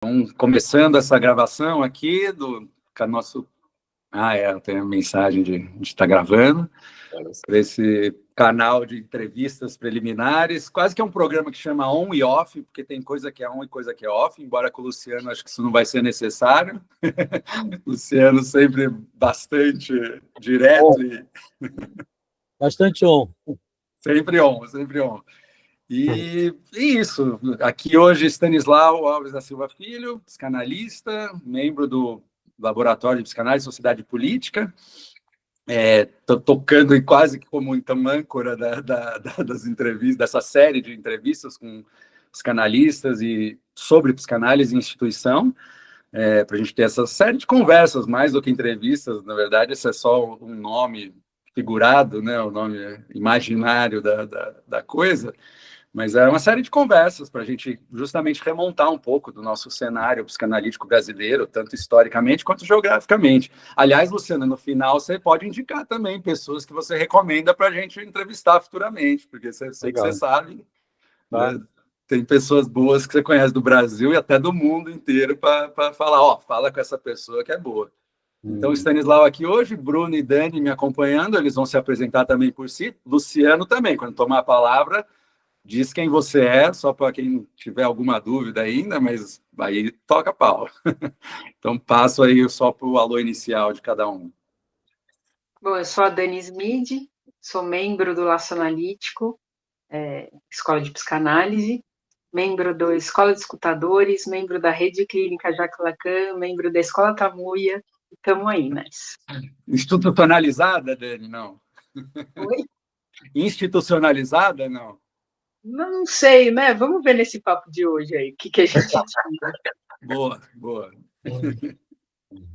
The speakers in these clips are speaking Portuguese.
Então, começando essa gravação aqui do nosso... tem a mensagem de estar gravando para esse canal de entrevistas preliminares, quase que é um programa que chama On e Off, porque tem coisa que é on e coisa que é off, embora com o Luciano acho que isso não vai ser necessário. Luciano sempre bastante direto e... Bastante on. Sempre on, sempre on. E isso, aqui hoje Stanislau Alves da Silva Filho, psicanalista, membro do Laboratório de Psicanálise e Sociedade Política, tocando e quase que como então âncora das entrevistas, dessa série de entrevistas com psicanalistas e sobre psicanálise e instituição, para a gente ter essa série de conversas, mais do que entrevistas, na verdade, esse é só um nome figurado, né, o nome imaginário da coisa, mas é uma série de conversas para a gente justamente remontar um pouco do nosso cenário psicanalítico brasileiro, tanto historicamente quanto geograficamente. Aliás, Luciana, no final você pode indicar também pessoas que você recomenda para a gente entrevistar futuramente, porque sei que você sabe, né? Tem pessoas boas que você conhece do Brasil e até do mundo inteiro para falar, fala com essa pessoa que é boa. Então, Stanislau aqui hoje, Bruno e Dani me acompanhando, eles vão se apresentar também por si, Luciano também, quando tomar a palavra, diz quem você é, só para quem tiver alguma dúvida ainda, mas aí toca pau. Então, passo aí só para o alô inicial de cada um. Bom, eu sou a Dani Smid, sou membro do Laço Analítico, Escola de Psicanálise, membro da Escola de Escutadores, membro da Rede Clínica Jacques Lacan, membro da Escola Tamuia, e estamos aí, mas... Institucionalizada, Dani? Não. Oi? Institucionalizada, não? Não sei, né? Vamos ver nesse papo de hoje aí, o que a gente tira. Boa, boa.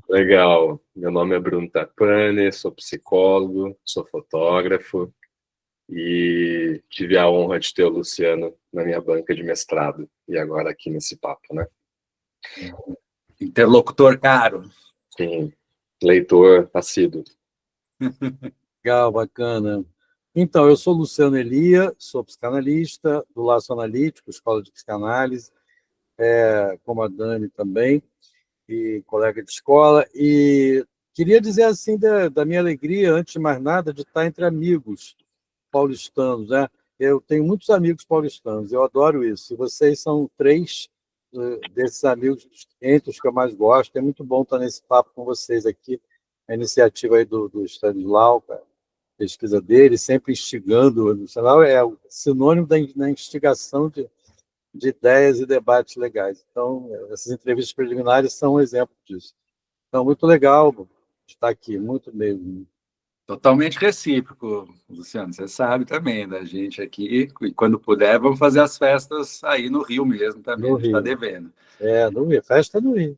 Legal. Meu nome é Bruno Tapani, sou psicólogo, sou fotógrafo e tive a honra de ter o Luciano na minha banca de mestrado e agora aqui nesse papo, né? Interlocutor caro. Sim, leitor assíduo. Legal, bacana. Então, eu sou Luciano Elia, sou psicanalista do Laço Analítico, Escola de Psicanálise, como a Dani também, e colega de escola, e queria dizer assim da minha alegria, antes de mais nada, de estar entre amigos paulistanos, né? Eu tenho muitos amigos paulistanos, eu adoro isso, e vocês são 3 desses amigos, entre os que eu mais gosto, é muito bom estar nesse papo com vocês aqui, a iniciativa aí do Stanislau, cara, pesquisa dele, sempre instigando, o Stanislau é o sinônimo da instigação de ideias e debates legais. Então, essas entrevistas preliminares são um exemplo disso. Então, muito legal estar aqui, muito mesmo. Totalmente recíproco, Luciano, você sabe também da gente aqui, e quando puder, vamos fazer as festas aí no Rio mesmo também, No a gente está Rio. devendo. No Rio, festa no Rio.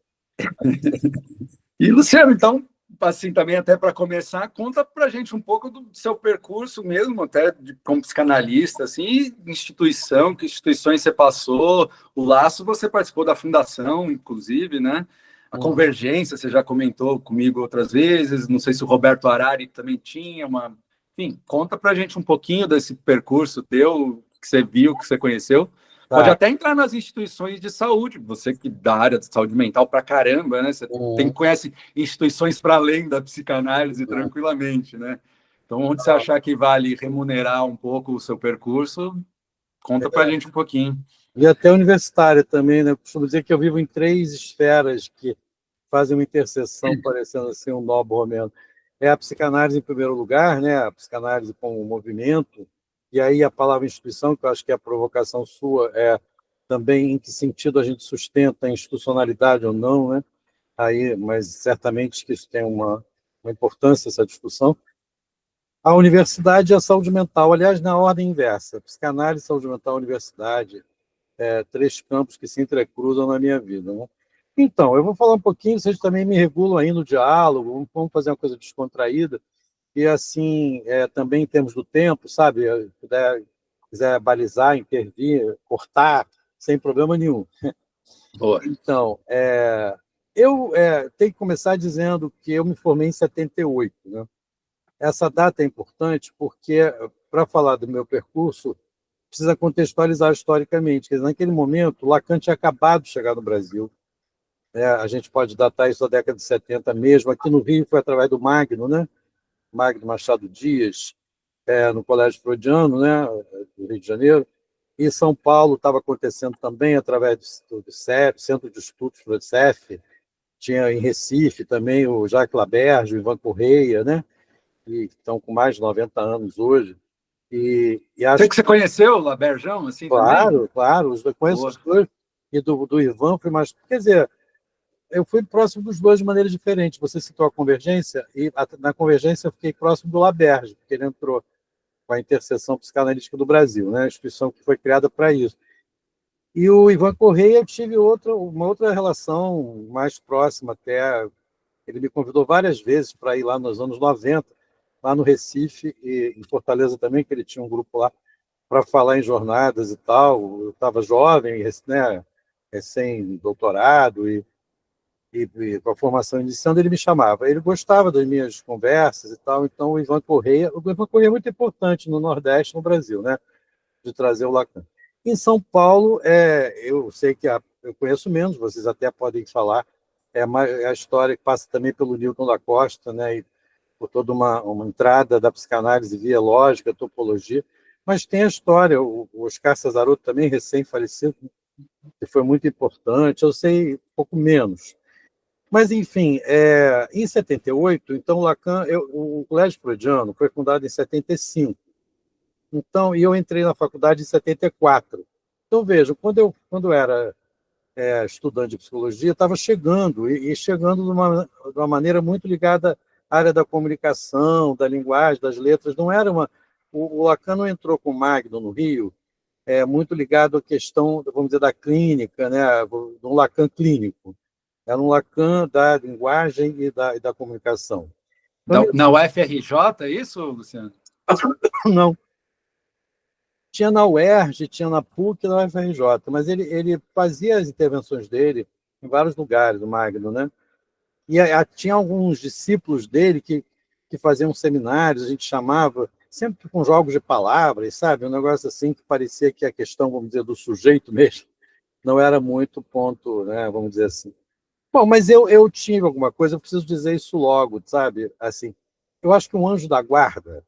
E, Luciano, então, assim, também até para começar, conta para a gente um pouco do seu percurso mesmo, até como psicanalista, assim, instituição, que instituições você passou, o Laço você participou da fundação, inclusive, né? A Convergência, você já comentou comigo outras vezes, não sei se o Roberto Harari também tinha uma... Enfim, conta para a gente um pouquinho desse percurso teu, que você viu, que você conheceu. Pode até entrar nas instituições de saúde, você que dá área de saúde mental para caramba, né? Você conhece instituições para além da psicanálise tranquilamente, né? Então, onde você achar que vale remunerar um pouco o seu percurso, conta para a gente um pouquinho. E até universitária também, né? Eu costumo dizer que eu vivo em 3 esferas que fazem uma interseção, parecendo assim um nó romeno. É a psicanálise em primeiro lugar, né? A psicanálise como movimento, e aí a palavra instituição, que eu acho que a provocação sua é também em que sentido a gente sustenta a institucionalidade ou não, né? Aí, mas certamente que isso tem uma importância, essa discussão. A universidade e a saúde mental, aliás, na ordem inversa, psicanálise, saúde mental, universidade, 3 campos que se entrecruzam na minha vida, né? Então, eu vou falar um pouquinho, vocês também me regulam aí no diálogo, vamos fazer uma coisa descontraída, e assim, também em termos do tempo, sabe, quiser balizar, intervir, cortar, sem problema nenhum. Boa. Então, eu tenho que começar dizendo que eu me formei em 78, né? Essa data é importante porque, para falar do meu percurso, precisa contextualizar historicamente. Quer dizer, naquele momento, Lacan tinha acabado de chegar no Brasil, A gente pode datar isso da década de 70 mesmo. Aqui no Rio foi através do Magno, né? Magno Machado Dias, no Colégio Freudiano, né? Do Rio de Janeiro. E em São Paulo estava acontecendo também através do CEF, Centro de Estudos do CEF. Tinha em Recife também o Jacques Laberge, o Ivan Correia, né? E estão com mais de 90 anos hoje. E acho que você conheceu o Laberjão, assim, claro, também? Claro, eu conheço os dois. E do Ivan foi mais... Quer dizer, eu fui próximo dos dois de maneira diferente. Você citou a Convergência, e na Convergência eu fiquei próximo do Laberge, porque ele entrou com a Interseção Psicanalítica do Brasil, né? A instituição que foi criada para isso. E o Ivan Correia, eu tive uma outra relação mais próxima até. Ele me convidou várias vezes para ir lá nos anos 90, lá no Recife e em Fortaleza também, que ele tinha um grupo lá para falar em jornadas e tal. Eu estava jovem, né, recém-doutorado, e com a formação iniciando, ele me chamava. Ele gostava das minhas conversas e tal, então o Ivan Correia é muito importante no Nordeste, no Brasil, né, de trazer o Lacan. Em São Paulo, eu sei que eu conheço menos, vocês até podem falar, a história que passa também pelo Newton da Costa, né, e por toda uma entrada da psicanálise via lógica, topologia, mas tem a história, o Oscar Cesaroto também, recém-falecido, que foi muito importante, eu sei um pouco menos. Mas, enfim, em 78, então, Lacan, o Colégio Freudiano foi fundado em 75, então, e eu entrei na faculdade em 74. Então, veja, quando eu era estudante de psicologia, estava chegando, e chegando de uma maneira muito ligada à área da comunicação, da linguagem, das letras. Não era o Lacan não entrou com o Magno no Rio, muito ligado à questão, vamos dizer, da clínica, né, do Lacan clínico. Era um Lacan da linguagem e da comunicação. Na UFRJ, é isso, Luciano? Não. Tinha na UERJ, tinha na PUC e na UFRJ, mas ele fazia as intervenções dele em vários lugares, o Magno, né? E tinha alguns discípulos dele que faziam seminários, a gente chamava, sempre com jogos de palavras, sabe? Um negócio assim que parecia que a questão, vamos dizer, do sujeito mesmo, não era muito ponto, né? Vamos dizer assim. Bom, mas eu tive alguma coisa, eu preciso dizer isso logo, sabe? Assim, eu acho que um anjo da guarda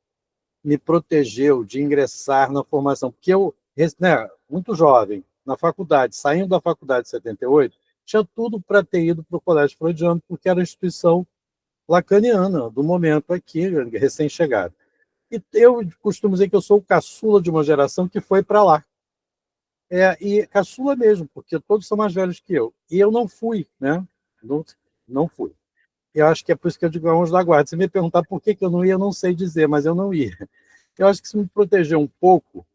me protegeu de ingressar na formação, porque eu, né, muito jovem, na faculdade, saindo da faculdade em 78, tinha tudo para ter ido para o Colégio Freudiano, porque era a instituição lacaniana do momento aqui, recém-chegado. E eu costumo dizer que eu sou o caçula de uma geração que foi para lá. E caçula mesmo, porque todos são mais velhos que eu. E eu não fui, né? Não fui. Eu acho que é por isso que eu digo anjo da guarda. Se me perguntar por que eu não ia, eu não sei dizer, mas eu não ia. Eu acho que isso me protegeu um pouco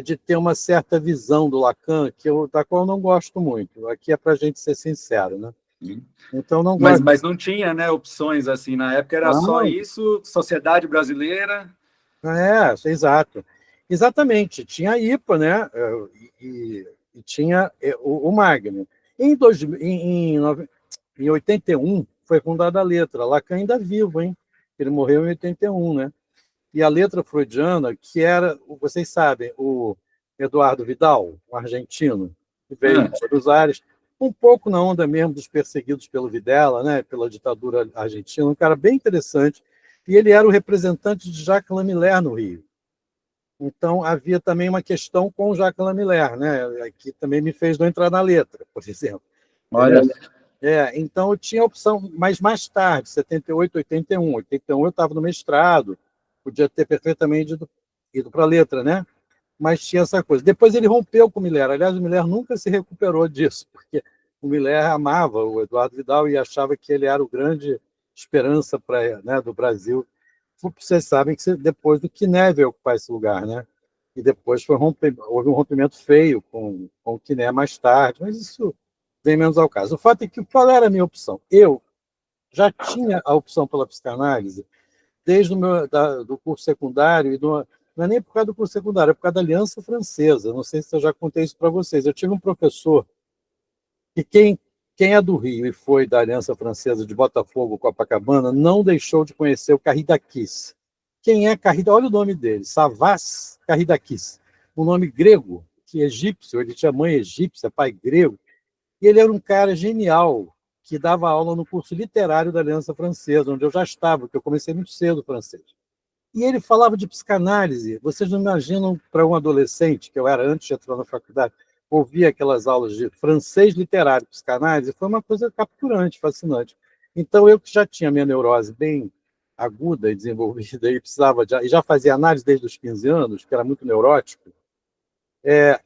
de ter uma certa visão do Lacan, da qual eu não gosto muito. Aqui é para a gente ser sincero, né? Então, não gosto. Mas não tinha, né, opções assim. Na época era só isso, sociedade brasileira. Exato. Exatamente. Tinha a IPA, né? E tinha o Magno. Em 81, foi fundada a Letra. Lacan ainda vivo, hein? Ele morreu em 81, né? E a Letra freudiana, que era, vocês sabem, o Eduardo Vidal, um argentino, que veio de Buenos Aires, um pouco na onda mesmo dos perseguidos pelo Videla, né? Pela ditadura argentina, um cara bem interessante. E ele era o representante de Jacques Lamillère no Rio. Então, havia também uma questão com o Jacques Lamillère, né? Que também me fez não entrar na Letra, por exemplo. Olha. Então, eu tinha a opção, mas mais tarde, 78, 81. 81 eu estava no mestrado, podia ter perfeitamente ido para a Letra, né? Mas tinha essa coisa. Depois ele rompeu com o Miller. Aliás, o Miller nunca se recuperou disso, porque o Miller amava o Eduardo Vidal e achava que ele era o grande esperança né, do Brasil. Vocês sabem que depois do Quiné veio ocupar esse lugar, né? E depois houve um rompimento feio com o Quiné mais tarde, mas isso vem menos ao caso. O fato é que qual era a minha opção? Eu já tinha a opção pela psicanálise desde do curso secundário, não é nem por causa do curso secundário, é por causa da Aliança Francesa. Não sei se eu já contei isso para vocês. Eu tive um professor que quem é do Rio e foi da Aliança Francesa de Botafogo, Copacabana, não deixou de conhecer o Carridakis. Quem é Carridakis? Olha o nome dele, Savas Carridakis. Um nome grego, que é egípcio, ele tinha mãe egípcia, pai grego, e ele era um cara genial, que dava aula no curso literário da Aliança Francesa, onde eu já estava, porque eu comecei muito cedo o francês. E ele falava de psicanálise. Vocês não imaginam, para um adolescente, que eu era antes de entrar na faculdade, ouvir aquelas aulas de francês literário, psicanálise, foi uma coisa capturante, fascinante. Então, eu que já tinha minha neurose bem aguda e desenvolvida, e precisava e já fazia análise desde os 15 anos, que era muito neurótico,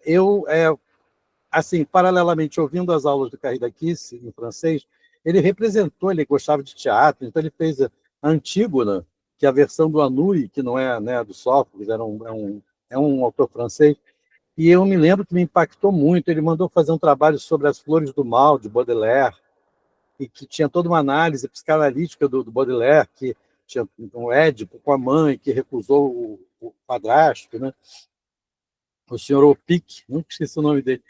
eu, assim, paralelamente, ouvindo as aulas do Carré Kiss, em francês, ele representou, ele gostava de teatro, então ele fez a Antígona, que é a versão do Anouilh, que não é, né, do Sófocles, é um autor francês, e eu me lembro que me impactou muito. Ele mandou fazer um trabalho sobre as Flores do Mal, de Baudelaire, e que tinha toda uma análise psicanalítica do Baudelaire, que tinha um Édipo com a mãe, que recusou o padrasto, né? O senhor Opic, nunca esqueci o nome dele,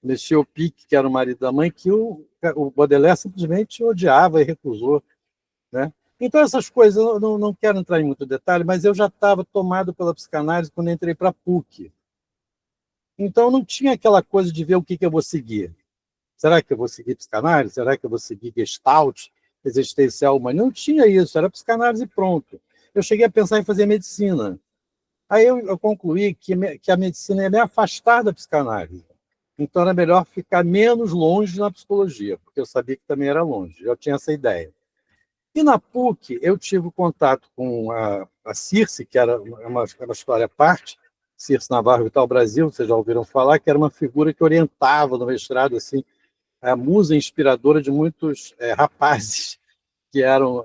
Monsieur Opic, que era o marido da mãe, que o Baudelaire simplesmente odiava e recusou, né? Então, essas coisas, eu não quero entrar em muito detalhe, mas eu já estava tomado pela psicanálise quando entrei para a PUC. Então, não tinha aquela coisa de ver o que eu vou seguir. Será que eu vou seguir psicanálise? Será que eu vou seguir Gestalt, existencial humano? Não tinha isso, era psicanálise e pronto. Eu cheguei a pensar em fazer medicina. Aí eu concluí que a medicina ia me afastar da psicanálise. Então, era melhor ficar menos longe na psicologia, porque eu sabia que também era longe, eu tinha essa ideia. E na PUC, eu tive contato com a Circe, que era uma história à parte, Circe Navarro Vital Brasil, vocês já ouviram falar, que era uma figura que orientava no mestrado, assim, a musa inspiradora de muitos rapazes que eram,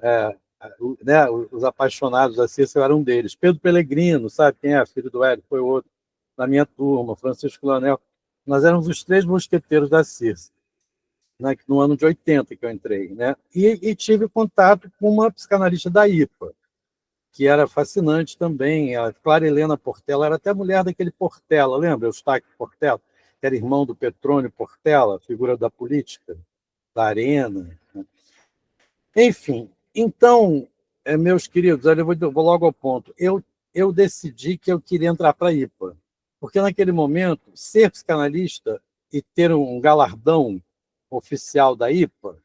né, os apaixonados da Circe, eu era um deles. Pedro Pellegrino, sabe quem é? Filho do Hélio, foi outro, na minha turma, Francisco Lanel. Nós éramos os 3 mosqueteiros da Circe, né, no ano de 80 que eu entrei, né? E tive contato com uma psicanalista da IPA, que era fascinante também, a Clara Helena Portela, era até mulher daquele Portela, lembra? Eustáquio Portela, que era irmão do Petrônio Portela, figura da política, da Arena. Né? Enfim, então, meus queridos, eu vou logo ao ponto. Eu decidi que eu queria entrar para a IPA, porque naquele momento, ser psicanalista e ter um galardão oficial da IPA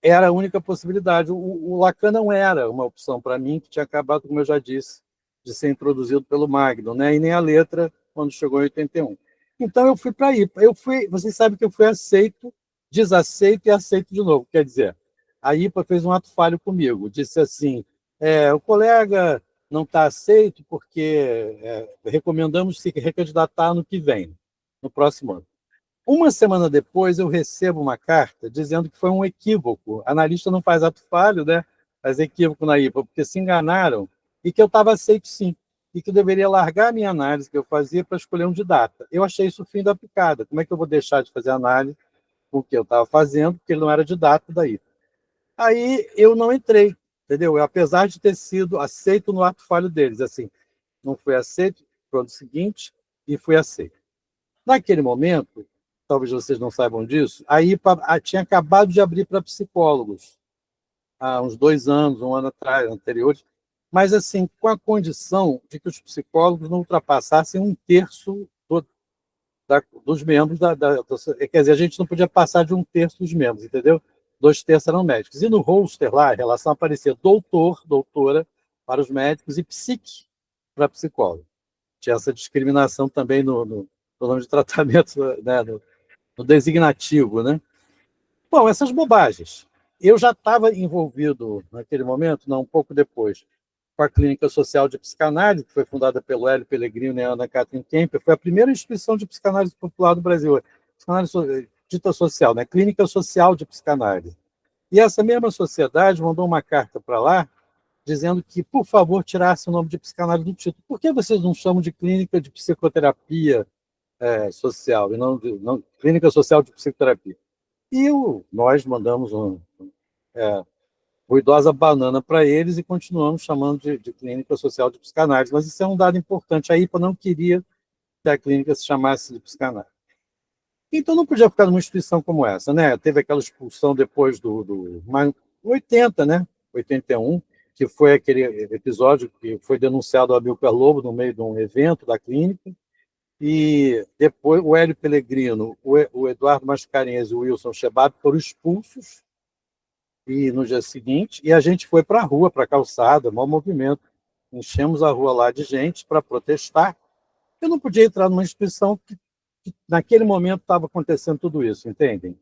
era a única possibilidade. O Lacan não era uma opção para mim, que tinha acabado, como eu já disse, de ser introduzido pelo Magno, né? E nem a letra, quando chegou em 81. Então, eu fui para a IPA. Vocês sabem que eu fui aceito, desaceito e aceito de novo. Quer dizer, a IPA fez um ato falho comigo. Disse assim, o colega não está aceito porque recomendamos se recandidatar no que vem, no próximo ano. Uma semana depois, eu recebo uma carta dizendo que foi um equívoco. Analista não faz ato falho, né? Faz equívoco na IPA, porque se enganaram e que eu estava aceito sim, e que eu deveria largar a minha análise que eu fazia para escolher um didata. Eu achei isso o fim da picada. Como é que eu vou deixar de fazer análise com o que eu estava fazendo, porque ele não era didata da IPA? Aí eu não entrei, entendeu? Apesar de ter sido aceito no ato falho deles, assim, não fui aceito, para o seguinte, e fui aceito. Naquele momento, talvez vocês não saibam disso, a IPA tinha acabado de abrir para psicólogos, há uns 2 anos, um ano atrás, anteriores, mas assim, com a condição de que os psicólogos não ultrapassassem 1/3 dos membros quer dizer, a gente não podia passar de 1/3 dos membros, entendeu? 2/3 eram médicos. E no roster lá, a relação aparecia doutor, doutora para os médicos e psique para psicólogo. Tinha essa discriminação também no nome de tratamento, né, no designativo, né? Bom, essas bobagens. Eu já estava envolvido naquele momento, não, um pouco depois, com a Clínica Social de Psicanálise, que foi fundada pelo Hélio Pellegrino e Ana Catherine Kemper, foi a primeira instituição de psicanálise popular do Brasil, psicanálise dita social, né? Clínica Social de Psicanálise. E essa mesma sociedade mandou uma carta para lá, dizendo que, por favor, tirasse o nome de psicanálise do título. Por que vocês não chamam de clínica de psicoterapia social, e não clínica social de psicoterapia? E nós mandamos ruidosa banana para eles e continuamos chamando de clínica social de psicanálise. Mas isso é um dado importante. A IPA não queria que a clínica se chamasse de psicanálise. Então não podia ficar numa instituição como essa, né? Teve aquela expulsão depois do 80, né? 81, que foi aquele episódio que foi denunciado ao Amilcar Lobo no meio de um evento da clínica, e depois o Hélio Pellegrino, o Eduardo Mascarenhas e o Wilson Shebab foram expulsos, E no dia seguinte, e a gente foi para a rua, para a calçada, maior movimento. Enchemos a rua lá de gente para protestar. Eu não podia entrar numa instituição que naquele momento estava acontecendo tudo isso, entendem?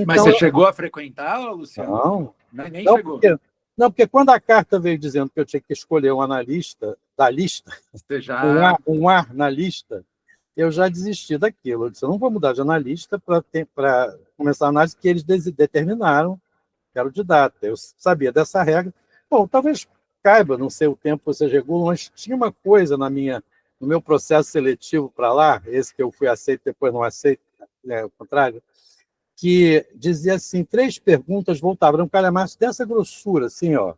Mas Então, você chegou a frequentar, Luciano? Nem não, chegou. porque quando a carta veio dizendo que eu tinha que escolher um analista da lista, Você já... um ar na lista, eu já desisti daquilo. Eu disse, eu não vou mudar de analista para começar a análise que eles determinaram, que era o de data. Eu sabia dessa regra. Bom, talvez caiba, não sei o tempo que vocês regulam, mas tinha uma coisa no meu processo seletivo para lá, esse que eu fui aceito, depois não aceito, o contrário, que dizia assim, 3 perguntas voltavam, era um calhamaço dessa grossura, assim, ó,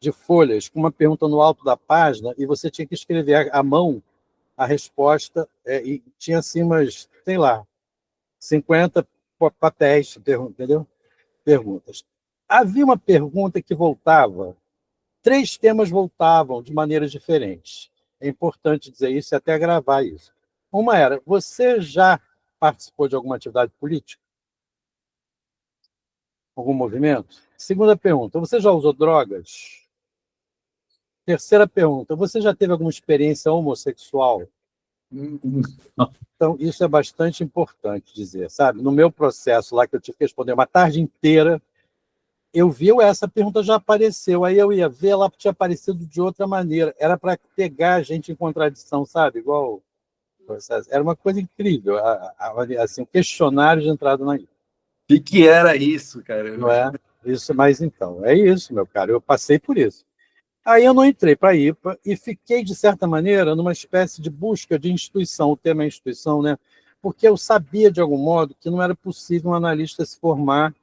de folhas, com uma pergunta no alto da página, e você tinha que escrever à mão a resposta, e tinha assim umas, sei lá, 50 papéis, entendeu? Perguntas. Havia uma pergunta que voltava, 3 temas voltavam de maneiras diferentes. É importante dizer isso e até gravar isso. Uma era, você já participou de alguma atividade política? Algum movimento? Segunda pergunta, você já usou drogas? Terceira pergunta, você já teve alguma experiência homossexual? Então, isso é bastante importante dizer, sabe? No meu processo lá, que eu tive que responder uma tarde inteira, eu vi essa pergunta já apareceu, aí eu ia ver, ela tinha aparecido de outra maneira. Era para pegar a gente em contradição, sabe? Igual processo. Era uma coisa incrível, assim, um questionário de entrada na IPA. O que era isso, cara? Não é? Isso, mas então, é isso, meu caro, eu passei por isso. Aí eu não entrei para a IPA e fiquei, de certa maneira, numa espécie de busca de instituição, o tema é instituição, né? Porque eu sabia, de algum modo, que não era possível um analista se formar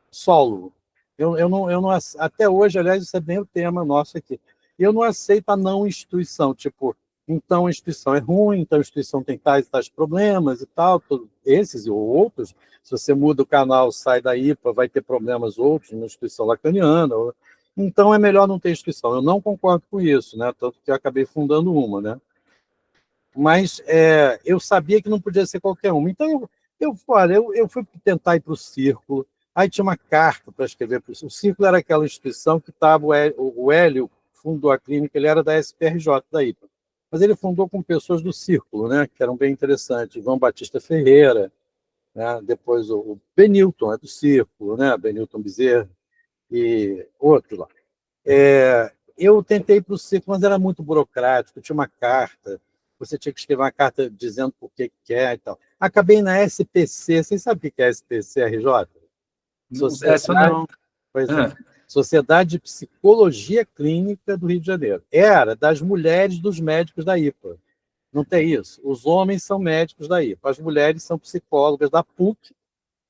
solo. Eu não, até hoje, aliás, isso é bem o tema nosso aqui. Eu não aceito a não instituição, tipo, então a instituição é ruim, então a instituição tem tais e tais problemas e tal, esses e outros. Se você muda o canal, sai da IPA, vai ter problemas outros na instituição lacaniana. Então é melhor não ter instituição. Eu não concordo com isso, né? Tanto que eu acabei fundando uma, né? Mas eu sabia que não podia ser qualquer uma. Então eu fui tentar ir para o Círculo, aí tinha uma carta para escrever para o Círculo. O Círculo era aquela instituição que estava, o Hélio fundou a clínica, ele era da SPRJ, da IPA. Mas ele fundou com pessoas do Círculo, né? Que eram bem interessantes. João Batista Ferreira, né? Depois o Benilton, é do Círculo, né? Benilton Bezerra, e outro lá. Eu tentei para o Círculo, mas era muito burocrático, tinha uma carta, você tinha que escrever uma carta dizendo por que quer e tal. Acabei na SPC, vocês sabem o que é SPC, RJ? Essa não. Pois é. Sociedade de Psicologia Clínica do Rio de Janeiro. Era das mulheres dos médicos da IPA. Não tem isso. Os homens são médicos da IPA, as mulheres são psicólogas da PUC,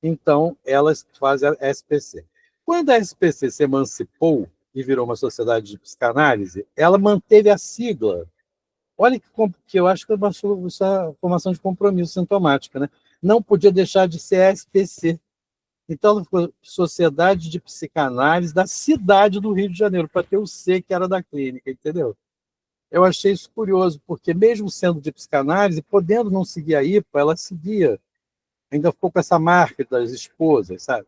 então elas fazem a SPC. Quando a SPC se emancipou e virou uma sociedade de psicanálise, ela manteve a sigla. Olha que eu acho que é uma formação de compromisso sintomática, né? Não podia deixar de ser SPC. Então, ela ficou Sociedade de Psicanálise da cidade do Rio de Janeiro, para ter o C, que era da clínica, entendeu? Eu achei isso curioso, porque mesmo sendo de psicanálise, podendo não seguir a IPA, ela seguia. Ainda ficou com essa marca das esposas, sabe?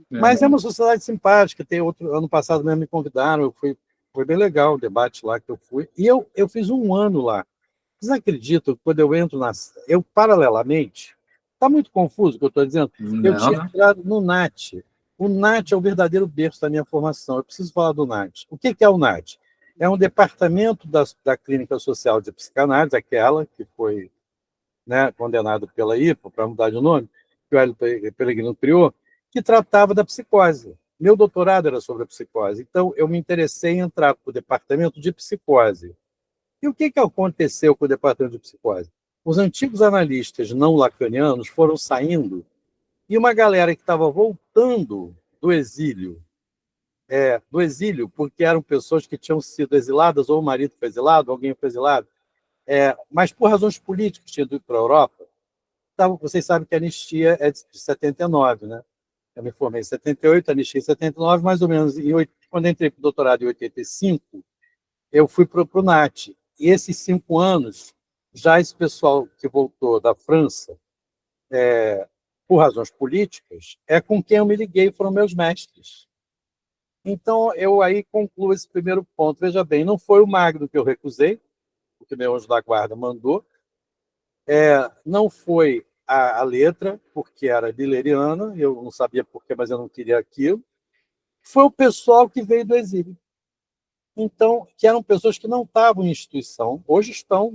Mas é uma sociedade simpática. Tem outro, ano passado mesmo me convidaram, foi bem legal o debate lá que eu fui. E eu fiz um ano lá. Vocês acreditam que quando eu entro eu, paralelamente, está muito confuso o que eu estou dizendo? Eu tinha entrado no NAT. O NAT é o verdadeiro berço da minha formação. Eu preciso falar do NAT. O que é o NAT? É um departamento da Clínica Social de Psicanálise, aquela que foi, né, condenado pela IPA, para mudar de nome, que o Hélio Pellegrino criou, que tratava da psicose. Meu doutorado era sobre a psicose. Então, eu me interessei em entrar para o departamento de psicose. E o que aconteceu com o departamento de psicose? Os antigos analistas não lacanianos foram saindo e uma galera que estava voltando do exílio, porque eram pessoas que tinham sido exiladas, ou o marido foi exilado, alguém foi exilado, mas por razões políticas tinham ido para a Europa. Então, vocês sabem que a anistia é de 79, né? Eu me formei em 78, a anistia em 79, mais ou menos. Quando entrei para o doutorado em 85, eu fui para o NAT. E esses 5 anos, já esse pessoal que voltou da França, por razões políticas, com quem eu me liguei, foram meus mestres. Então, eu aí concluo esse primeiro ponto. Veja bem, não foi o Magno que eu recusei, porque meu anjo da guarda mandou, não foi a letra, porque era bileriana, eu não sabia porquê, mas eu não queria aquilo. Foi o pessoal que veio do exílio. Então, que eram pessoas que não estavam em instituição, hoje estão,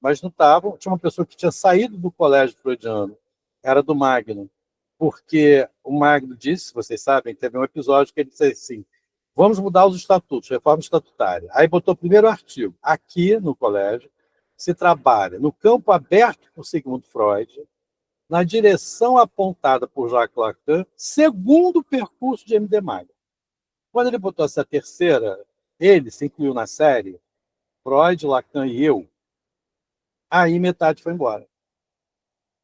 mas não estavam. Tinha uma pessoa que tinha saído do colégio freudiano, era do Magno, porque o Magno disse, vocês sabem, teve um episódio que ele disse assim, vamos mudar os estatutos, reforma estatutária. Aí botou o primeiro artigo, aqui no colégio se trabalha no campo aberto por Sigmund Freud, na direção apontada por Jacques Lacan, segundo o percurso de M.D. Magno. Quando ele botou essa terceira, ele se incluiu na série, Freud, Lacan e eu, aí metade foi embora.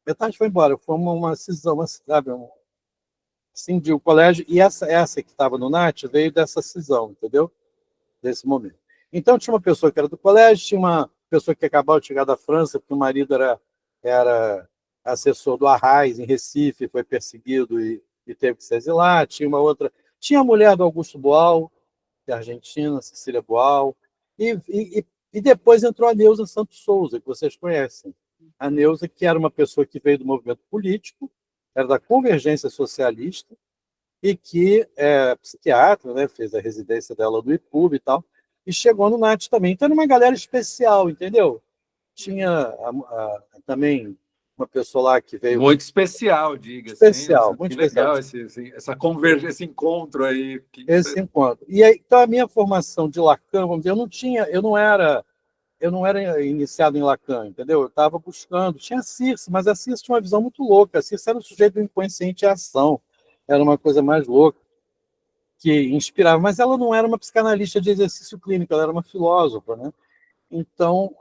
Metade foi embora, foi uma cisão, sabe, cindiu o colégio, e essa que estava no NAT veio dessa cisão, entendeu? Desse momento. Então tinha uma pessoa que era do colégio, tinha uma pessoa que acabou de chegar da França, porque o marido era assessor do Arraiz, em Recife, foi perseguido e teve que se exilar, tinha uma outra... Tinha a mulher do Augusto Boal, da Argentina, Cecília Boal, e depois entrou a Neuza Santos Souza, que vocês conhecem. A Neuza, que era uma pessoa que veio do movimento político, era da Convergência Socialista, e que é psiquiatra, né, fez a residência dela do IPUB e tal, e chegou no NAT também. Então era uma galera especial, entendeu? Tinha também uma pessoa lá que veio... Muito especial, diga. Especial, assim, muito que legal especial. essa convergência, esse encontro aí. Esse encontro. E aí, então a minha formação de Lacan, vamos dizer, eu não era iniciado em Lacan, entendeu? Eu estava buscando, tinha a Circe, mas a Circe tinha uma visão muito louca. A Circe era o sujeito do inconsciente em ação, era uma coisa mais louca, que inspirava, mas ela não era uma psicanalista de exercício clínico, ela era uma filósofa, né? Então,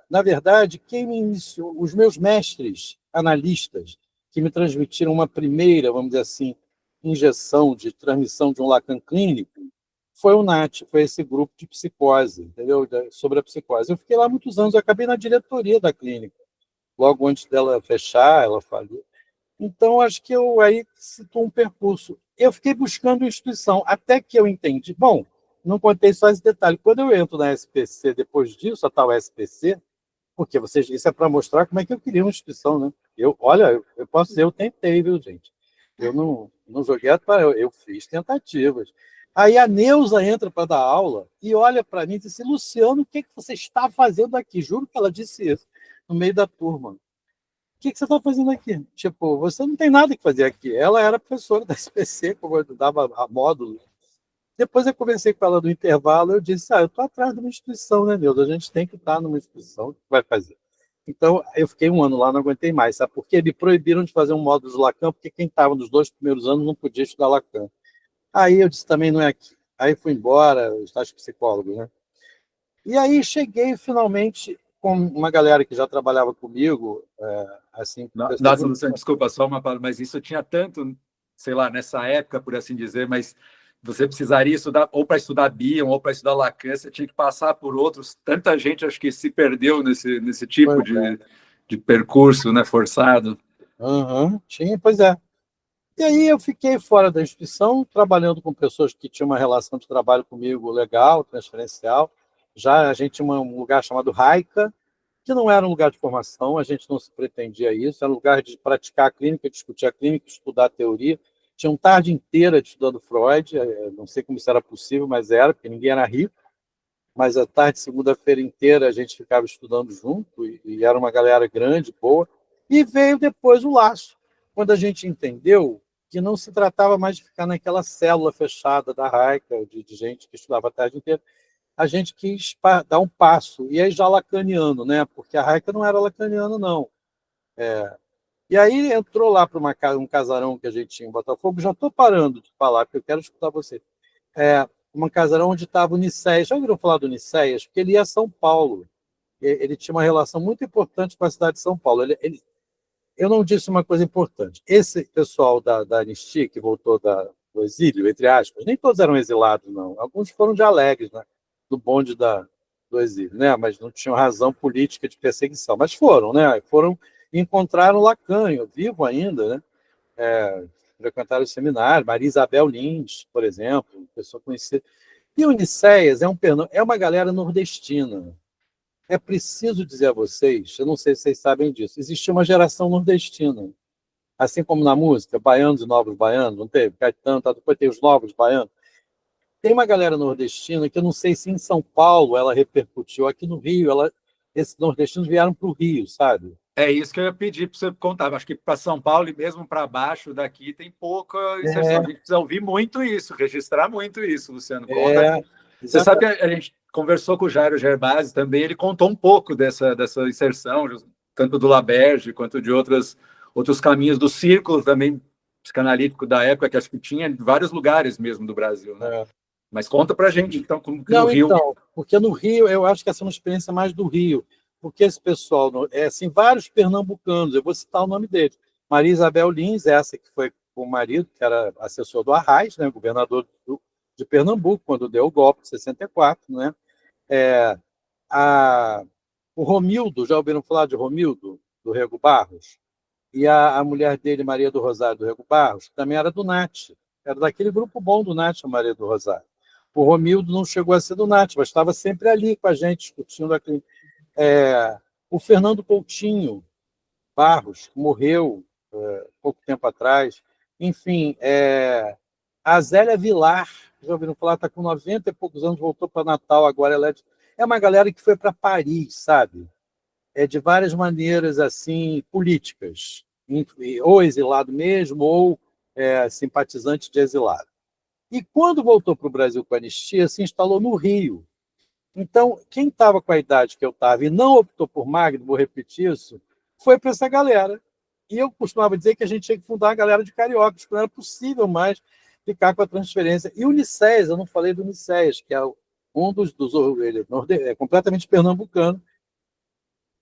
na verdade, quem me iniciou, os meus mestres analistas, que me transmitiram uma primeira, vamos dizer assim, injeção de transmissão de um Lacan clínico, foi o NAT, foi esse grupo de psicose, entendeu? Sobre a psicose. Eu fiquei lá muitos anos, eu acabei na diretoria da clínica, logo antes dela fechar, ela faliu. Então, acho que eu aí citou um percurso. Eu fiquei buscando instituição, até que eu entendi. Bom, não contei só esse detalhe. Quando eu entro na SPC, depois disso, a tal SPC, porque isso é para mostrar como é que eu queria uma instituição, né? Olha, eu posso dizer, eu tentei, viu, gente? Eu não joguei para eu fiz tentativas. Aí a Neuza entra para dar aula e olha para mim e diz assim, Luciano, o que você está fazendo aqui? Juro que ela disse isso, no meio da turma. O que você está fazendo aqui? Tipo, você não tem nada que fazer aqui. Ela era professora da SPC, como eu dava a módulo. Depois eu conversei com ela no intervalo, eu disse, eu estou atrás de uma instituição, né, Neuza? A gente tem que estar numa instituição, o que vai fazer? Então, eu fiquei um ano lá, não aguentei mais, sabe? Porque me proibiram de fazer um módulo de Lacan, porque quem estava nos 2 primeiros anos não podia estudar Lacan. Aí eu disse, também não é aqui. Aí fui embora, estágio psicólogo, né? E aí cheguei finalmente com uma galera que já trabalhava comigo, assim... Nossa, Luciano, desculpa, só uma palavra, mas isso tinha tanto, sei lá, nessa época, por assim dizer, mas você precisaria estudar, ou para estudar Bion, ou para estudar Lacan, você tinha que passar por outros. Tanta gente, acho que se perdeu nesse tipo de percurso, né, forçado. Tinha, pois é. E aí eu fiquei fora da instituição, trabalhando com pessoas que tinham uma relação de trabalho comigo legal, transferencial. Já a gente tinha um lugar chamado Raica, que não era um lugar de formação, a gente não se pretendia isso, era um lugar de praticar a clínica, discutir a clínica, estudar a teoria. Tinha uma tarde inteira estudando Freud, não sei como isso era possível, mas era, porque ninguém era rico. Mas a tarde, segunda-feira inteira, a gente ficava estudando junto, e era uma galera grande, boa. E veio depois o laço, quando a gente entendeu que não se tratava mais de ficar naquela célula fechada da Raica, de gente que estudava a tarde inteira. A gente quis dar um passo, e aí já lacaniano, né? Porque a Raica não era lacaniana, não. E aí entrou lá para um casarão que a gente tinha em Botafogo, já estou parando de falar, porque eu quero escutar você. Um casarão onde estava o Nicéias. Já ouviram falar do Nicéias? Porque ele ia a São Paulo. Ele tinha uma relação muito importante com a cidade de São Paulo. Eu não disse uma coisa importante. Esse pessoal da Anistia, que voltou do exílio, entre aspas, nem todos eram exilados, não. Alguns foram de Alegres, né? Do bonde do exílio, né? Mas não tinham razão política de perseguição. Mas foram, né? Encontraram Lacan, vivo ainda, né? frequentaram o seminário, Maria Isabel Lins, por exemplo, pessoa conhecida. E o Nicéias é uma galera nordestina. É preciso dizer a vocês, eu não sei se vocês sabem disso, existia uma geração nordestina. Assim como na música, baianos e novos baianos, não teve? Caetano, tá, depois tem os novos baianos. Tem uma galera nordestina que eu não sei se em São Paulo ela repercutiu, aqui no Rio, esses nordestinos vieram para o Rio, sabe? É isso que eu ia pedir para você contar. Acho que para São Paulo e mesmo para baixo daqui tem pouca inserção. A gente precisa ouvir muito isso, registrar muito isso, Luciano. Conta. Você sabe que a gente conversou com o Jairo Gerbasi também, ele contou um pouco dessa inserção, tanto do Laberge quanto de outros caminhos do círculo também psicanalítico da época, que acho que tinha em vários lugares mesmo do Brasil, né? Mas conta pra gente, então, como que no Rio... Então, porque no Rio, eu acho que essa é uma experiência mais do Rio, porque esse pessoal, assim, vários pernambucanos, eu vou citar o nome deles. Maria Isabel Lins, essa que foi com o marido, que era assessor do Arraes, né, governador de Pernambuco, quando deu o golpe de 64, né? O Romildo, já ouviram falar de Romildo, do Rego Barros? E a mulher dele, Maria do Rosário do Rego Barros, que também era do NAT, era daquele grupo bom do NAT, a Maria do Rosário. O Romildo não chegou a ser do NAT, mas estava sempre ali com a gente, discutindo aquilo. O Fernando Coutinho Barros, que morreu pouco tempo atrás. Enfim, a Zélia Vilar, já ouviram falar, está com 90 e poucos anos, voltou para Natal, agora ela é uma galera que foi para Paris, sabe? De várias maneiras assim políticas, ou exilado mesmo, ou simpatizante de exilado. E quando voltou para o Brasil com a anistia, se instalou no Rio. Então, quem estava com a idade que eu estava e não optou por Magno, vou repetir isso, foi para essa galera. E eu costumava dizer que a gente tinha que fundar uma galera de cariocas, porque não era possível mais ficar com a transferência. E o Nicéias, eu não falei do Nicéias, que é um dos ele é completamente pernambucano.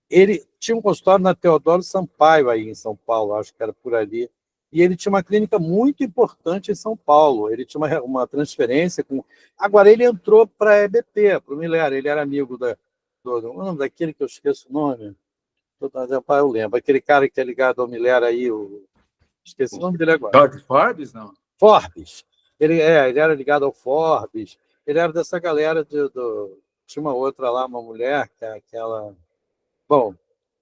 Ele tinha um consultório na Teodoro Sampaio, aí em São Paulo, acho que era por ali. E ele tinha uma clínica muito importante em São Paulo. Ele tinha uma transferência com... Agora, ele entrou para a EBP, para o Miller. Ele era amigo daquele que eu esqueço o nome. Eu lembro. Aquele cara que é ligado ao Miller aí, esqueci o nome dele agora. George Forbes, não? Forbes. Ele era ligado ao Forbes. Ele era dessa galera Tinha uma outra lá, uma mulher, que é aquela... Bom...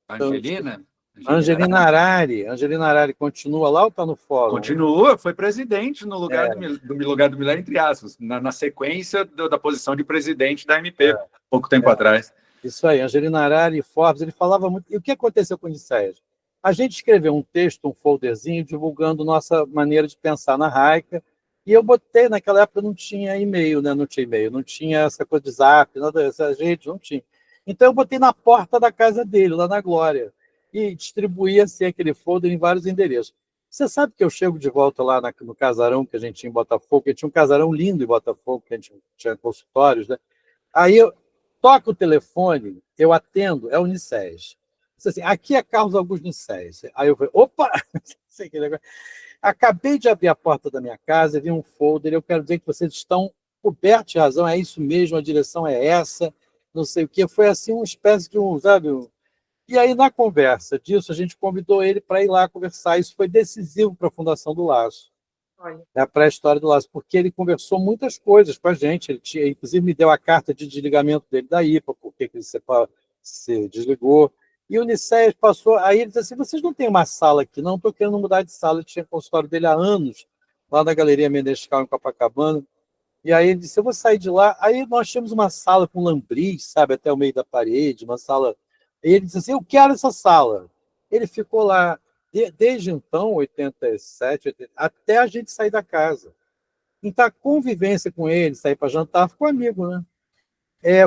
Angelina? Angelina Arari continua lá ou está no fórum? Continua, foi presidente no lugar do Miller, entre aspas, na sequência da posição de presidente da MP, pouco tempo atrás. Isso aí, Angelina Arari e Forbes, ele falava muito. E o que aconteceu com o Nicéias? A gente escreveu um texto, um folderzinho, divulgando nossa maneira de pensar na Raica, e eu botei, naquela época não tinha e-mail, né? Não tinha essa coisa de zap, nada dessa gente, não tinha. Então eu botei na porta da casa dele, lá na Glória, e distribuía assim, aquele folder em vários endereços. Você sabe que eu chego de volta lá no casarão que a gente tinha em Botafogo, que tinha um casarão lindo em Botafogo, que a gente tinha consultórios, né? Aí eu toco o telefone, eu atendo, é o Nicéias. Assim, aqui é Carlos Augusto Nicéias. Aí eu falei, opa! Acabei de abrir a porta da minha casa, vi um folder, eu quero dizer que vocês estão cobertos de razão, é isso mesmo, a direção é essa, não sei o quê. Foi assim uma espécie de sabe... E aí, na conversa disso, a gente convidou ele para ir lá conversar. Isso foi decisivo para a fundação do Laço, para a história do Laço, porque ele conversou muitas coisas com a gente. Ele inclusive, me deu a carta de desligamento dele da IPA, porque ele se desligou. E o Nicéias passou... Aí ele disse assim, vocês não têm uma sala aqui? Não, estou querendo mudar de sala. Ele tinha consultório dele há anos, lá na Galeria Menescal, em Copacabana. E aí ele disse, eu vou sair de lá. Aí nós tínhamos uma sala com lambris, sabe, até o meio da parede, uma sala... E ele disse assim, eu quero essa sala. Ele ficou lá, desde então, 87, 80, até a gente sair da casa. Então, a convivência com ele, sair para jantar, ficou amigo, né?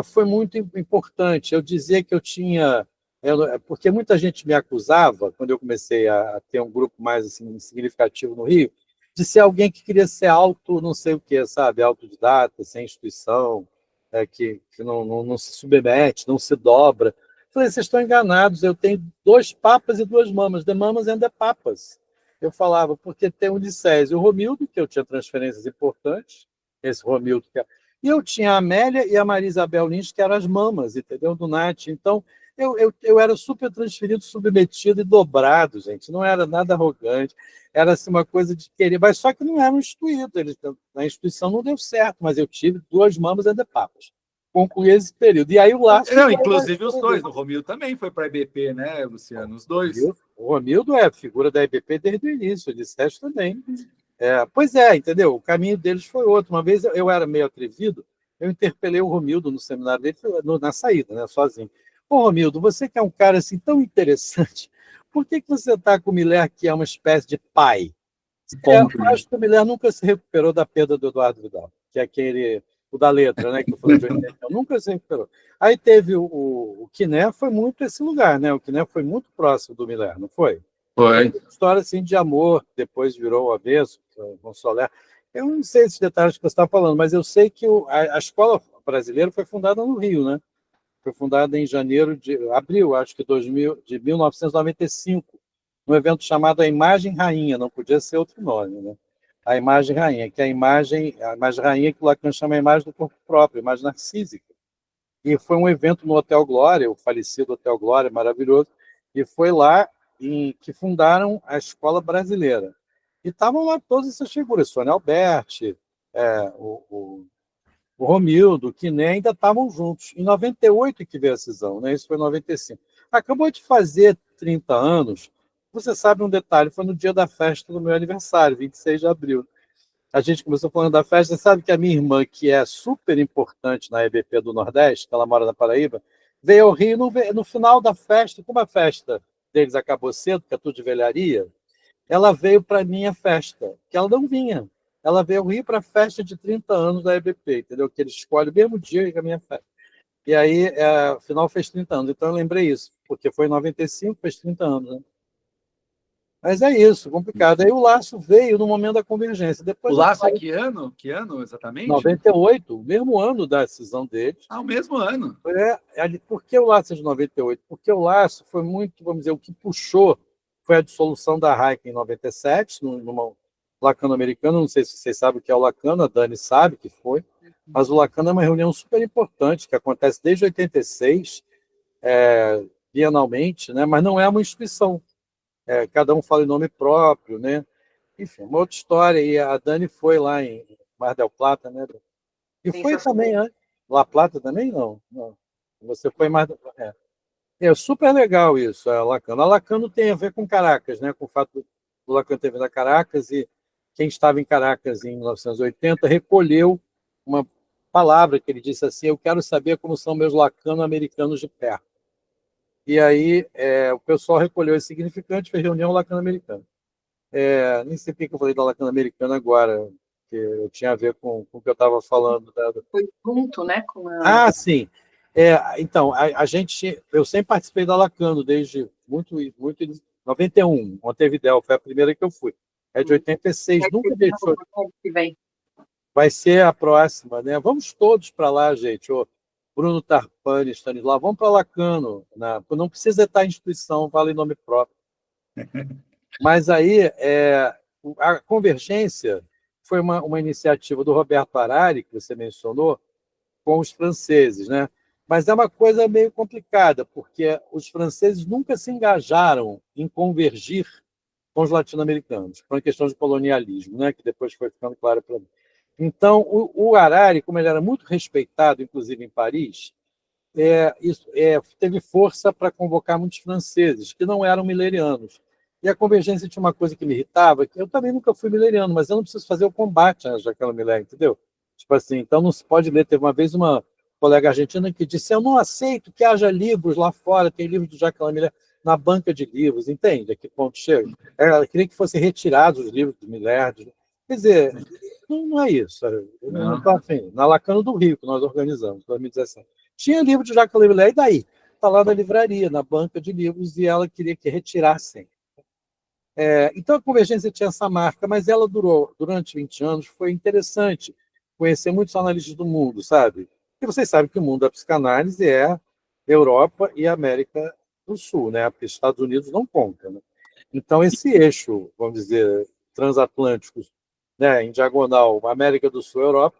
Foi muito importante. Eu dizia que eu tinha... porque muita gente me acusava, quando eu comecei a ter um grupo mais assim, significativo no Rio, de ser alguém que queria ser não sei o quê, sabe? Autodidata, sem instituição, que não se submete, não se dobra. Falei, vocês estão enganados, eu tenho 2 papas e 2 mamas, de mamas and the papas. Eu falava, porque tem o Nicéias e o Romildo, que eu tinha transferências importantes, esse Romildo, e eu tinha a Amélia e a Maria Isabel Lins, que eram as mamas, entendeu? Do NAT. Então, Eu era super transferido, submetido e dobrado, gente. Não era nada arrogante. Era assim, uma coisa de querer, mas só que não eram instruídos. Na instituição não deu certo, mas eu tive 2 mamas and the papas. Concluí esse período. E aí o laço. Não, inclusive os dois. O Romildo também foi para a EBP, né, Luciano? Os dois. O Romildo é figura da EBP desde o início, o Licésio também. Pois é, entendeu? O caminho deles foi outro. Uma vez eu era meio atrevido, eu interpelei o Romildo no seminário dele, na saída, né, sozinho. Ô, Romildo, você que é um cara assim tão interessante, por que você está com o Miller, que é uma espécie de pai? Eu acho que o Miller nunca se recuperou da perda do Eduardo Vidal, que é aquele, o da letra, né, que eu falei de 80, nunca se recuperou. Aí teve o Quiné, foi muito esse lugar, né? O Quiné foi muito próximo do Miller, não foi? Foi. História assim de amor, depois virou o avesso, com Soler. Eu não sei esses detalhes que você está falando, mas eu sei que a escola brasileira foi fundada no Rio, né? Foi fundada em abril, acho que de 1995, num evento chamado A Imagem Rainha, não podia ser outro nome, né? A Imagem Rainha, que é a imagem rainha que o Lacan chama a imagem do corpo próprio, a imagem narcísica. E foi um evento no Hotel Glória, o falecido Hotel Glória, maravilhoso, e foi lá que fundaram a Escola Brasileira. E estavam lá todas essas figuras, Sônia Alberti, o Romildo, o Quiné, ainda estavam juntos. Em 98 que veio a cisão, né? Isso foi em 95. Acabou de fazer 30 anos, você sabe um detalhe, foi no dia da festa do meu aniversário, 26 de abril. A gente começou falando da festa, sabe que a minha irmã, que é super importante na EBP do Nordeste, que ela mora na Paraíba, veio ao Rio no final da festa, como a festa deles acabou cedo, que é tudo de velharia, ela veio para a minha festa, que ela não vinha. Ela veio ao Rio para a festa de 30 anos da EBP, entendeu? Que ele escolhe o mesmo dia que a minha festa. E aí, afinal, fez 30 anos. Então, eu lembrei isso, porque foi em 95, fez 30 anos, né? Mas é isso, complicado. Aí o laço veio no momento da convergência. Depois o laço é que ano? Que ano, exatamente? 98, o mesmo ano da decisão deles. O mesmo ano. Por que o laço é de 98? Porque o laço foi muito, vamos dizer, o que puxou foi a dissolução da RAIC em 97, numa Lacano americano, não sei se vocês sabem o que é o Lacano, a Dani sabe que foi, mas o Lacano é uma reunião super importante, que acontece desde 86, bienalmente, né? Mas não é uma instituição. Cada um fala em nome próprio, né? Enfim, uma outra história. E a Dani foi lá em Mar del Plata, né? E foi também, La Plata também? Não. Você foi em Mar del Plata. É super legal isso, a Lacano. A Lacano tem a ver com Caracas, né? Com o fato do Lacan ter vindo a Caracas e quem estava em Caracas em 1980 recolheu uma palavra que ele disse assim: eu quero saber como são meus lacano-americanos de perto. E aí o pessoal recolheu esse significante, fez reunião lacano-americana. Nem sei porque eu falei da lacano-americana agora, que eu tinha a ver com o que eu estava falando. Foi junto, né? Sim. Então, eu sempre participei da Lacano, desde muito 91, Montevidéu, foi a primeira que eu fui. É de 86, nunca deixou. Vai ser a próxima, né? Vamos todos para lá, gente. Bruno Tarpani, Stanislau, vamos para Lacano. Né? Não precisa estar em instituição, fala em nome próprio. Mas aí, a Convergência foi uma iniciativa do Roberto Harari, que você mencionou, com os franceses, né? Mas é uma coisa meio complicada, porque os franceses nunca se engajaram em convergir com os latino-americanos, por uma questão de colonialismo, né? Que depois foi ficando claro para mim. Então, o Harari, como ele era muito respeitado, inclusive em Paris, teve força para convocar muitos franceses, que não eram millerianos. E a Convergência tinha uma coisa que me irritava, que eu também nunca fui milleriano, mas eu não preciso fazer o combate a Jacques Miller, entendeu? Tipo assim, então não se pode ler. Teve uma vez uma colega argentina que disse: eu não aceito que haja livros lá fora, tem livros do Jacques Miller na banca de livros, entende? A que ponto chega? Ela queria que fossem retirados os livros do Miller. Quer dizer, não é isso. Não estou afim. Na Lacano do Rio, que nós organizamos, em 2017. Tinha livro de Jacques Miller, e daí? Está lá na livraria, na banca de livros, e ela queria que retirassem. Então a Convergência tinha essa marca, mas ela durou durante 20 anos, foi interessante conhecer muitos analistas do mundo, sabe? E vocês sabem que o mundo da psicanálise é Europa e América do Sul, né? Porque os Estados Unidos não contam, né? Então esse eixo, vamos dizer, transatlântico, né, em diagonal, América do Sul, Europa,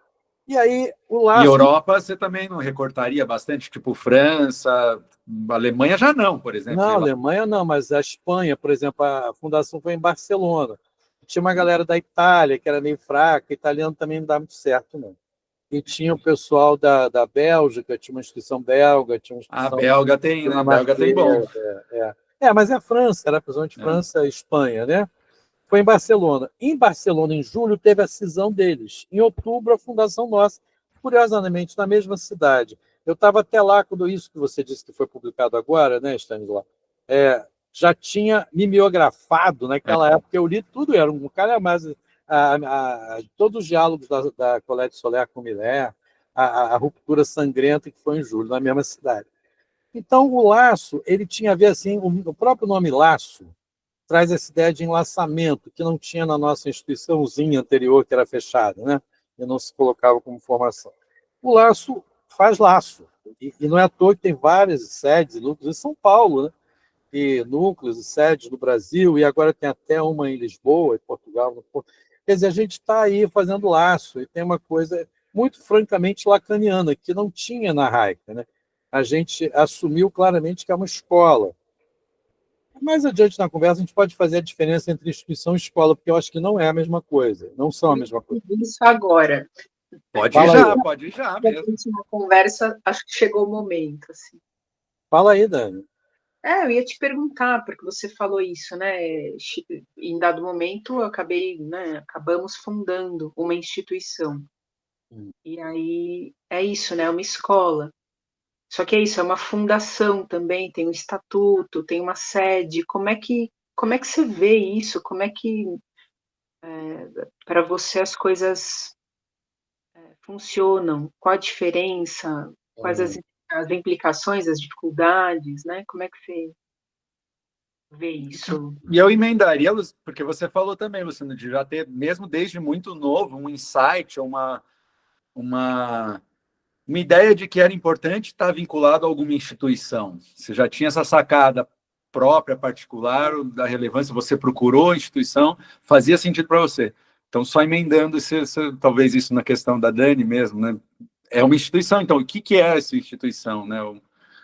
E aí, o E laço... Europa, você também não recortaria bastante? Tipo, França, Alemanha já não, por exemplo. Não, sei lá. Alemanha não, mas a Espanha, por exemplo, a fundação foi em Barcelona. Tinha uma galera da Itália, que era meio fraca, italiano também não dá muito certo, não. E tinha o pessoal da Bélgica, tinha uma instituição belga, tinha uma A instituição belga tem, né? Belga tem bom. dinamarquesa. Mas é a França, era a prisão de França e Espanha, né? Foi em Barcelona. Em Barcelona, em julho, teve a cisão deles. Em outubro, a fundação nossa. Curiosamente, na mesma cidade. Eu estava até lá quando isso que você disse que foi publicado agora, né, Stanislau? Já tinha mimeografado naquela época. Eu li tudo, era um cara mais... todos os diálogos da Colette Soler com Miller, a ruptura sangrenta que foi em julho, na mesma cidade. Então, o laço, ele tinha a ver assim, o próprio nome laço traz essa ideia de enlaçamento, que não tinha na nossa instituiçãozinha anterior, que era fechada, né? E não se colocava como formação. O laço faz laço, e não é à toa que tem várias sedes e núcleos em São Paulo, né? E núcleos e sedes no Brasil, e agora tem até uma em Lisboa, em Portugal. Quer dizer, a gente está aí fazendo laço, e tem uma coisa muito francamente lacaniana, que não tinha na Raica, né? A gente assumiu claramente que é uma escola. Mais adiante na conversa, a gente pode fazer a diferença entre instituição e escola, porque eu acho que não é a mesma coisa, não são a mesma coisa. Isso agora. Pode ir já mesmo. Na conversa, acho que chegou o momento. Assim. Fala aí, Dani. Eu ia te perguntar, porque você falou isso, né? Em dado momento, acabamos fundando uma instituição. E aí é isso, né? Uma escola. Só que é isso, é uma fundação também, tem um estatuto, tem uma sede. Como é que você vê isso? Como é que para você as coisas funcionam? Qual a diferença? Quais as implicações, as dificuldades, né? Como é que você vê isso? E eu emendaria, porque você falou também, Luciano, de já ter, mesmo desde muito novo, um insight, uma ideia de que era importante estar vinculado a alguma instituição. Você já tinha essa sacada própria, particular, da relevância, você procurou a instituição, fazia sentido para você. Então, só emendando, talvez isso na questão da Dani mesmo, né? É uma instituição, então, o que é essa instituição? Né?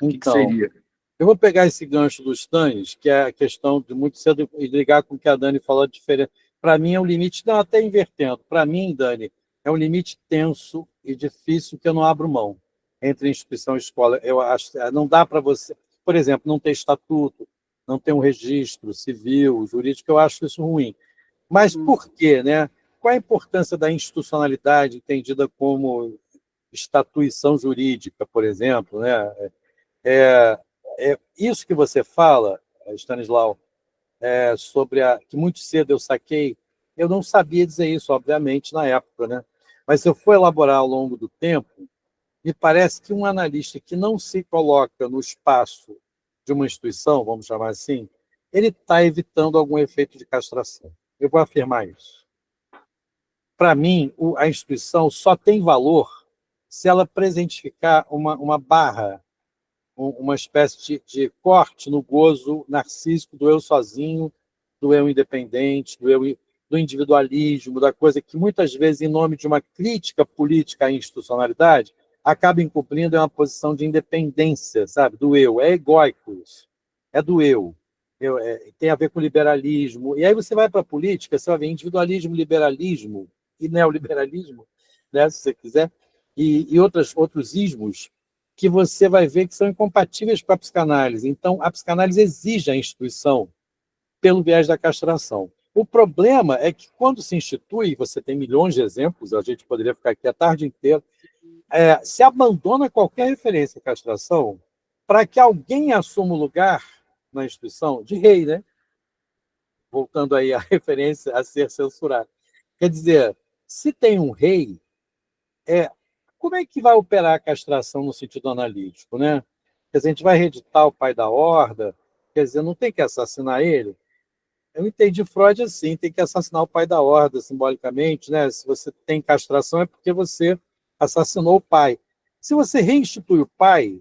O que seria? Eu vou pegar esse gancho dos Stanis, que é a questão de muito cedo, e ligar com o que a Dani falou de diferença. Para mim é um limite, não, até invertendo. Para mim, Dani, é um limite tenso e difícil que eu não abro mão entre instituição e escola. Eu acho, não dá para você, por exemplo, não ter estatuto, não ter um registro civil, jurídico, eu acho isso ruim. Mas por quê, né? Qual a importância da institucionalidade entendida como estatuição jurídica, por exemplo, né? Isso que você fala, Stanislau, sobre que muito cedo eu saquei, eu não sabia dizer isso, obviamente, na época, né? Mas se eu for elaborar ao longo do tempo, me parece que um analista que não se coloca no espaço de uma instituição, vamos chamar assim, ele está evitando algum efeito de castração. Eu vou afirmar isso. Para mim, a instituição só tem valor se ela presentificar uma barra, uma espécie de corte no gozo narcísico do eu sozinho, do eu independente, do individualismo, da coisa que muitas vezes, em nome de uma crítica política à institucionalidade, acaba encobrindo uma posição de independência, sabe, do eu. É egóico isso. É do eu. Tem a ver com liberalismo. E aí você vai para a política, você vai ver individualismo, liberalismo e neoliberalismo, né, se você quiser, e outros ismos que você vai ver que são incompatíveis com a psicanálise. Então, a psicanálise exige a instituição pelo viés da castração. O problema é que, quando se institui, você tem milhões de exemplos, a gente poderia ficar aqui a tarde inteira, se abandona qualquer referência à castração para que alguém assuma o lugar na instituição de rei, né? Voltando aí à referência a ser censurado. Quer dizer, se tem um rei, como é que vai operar a castração no sentido analítico, né? Quer dizer, a gente vai reeditar o pai da horda, quer dizer, não tem que assassinar ele? Eu entendi Freud assim, tem que assassinar o pai da horda, simbolicamente, né? Se você tem castração é porque você assassinou o pai. Se você reinstitui o pai,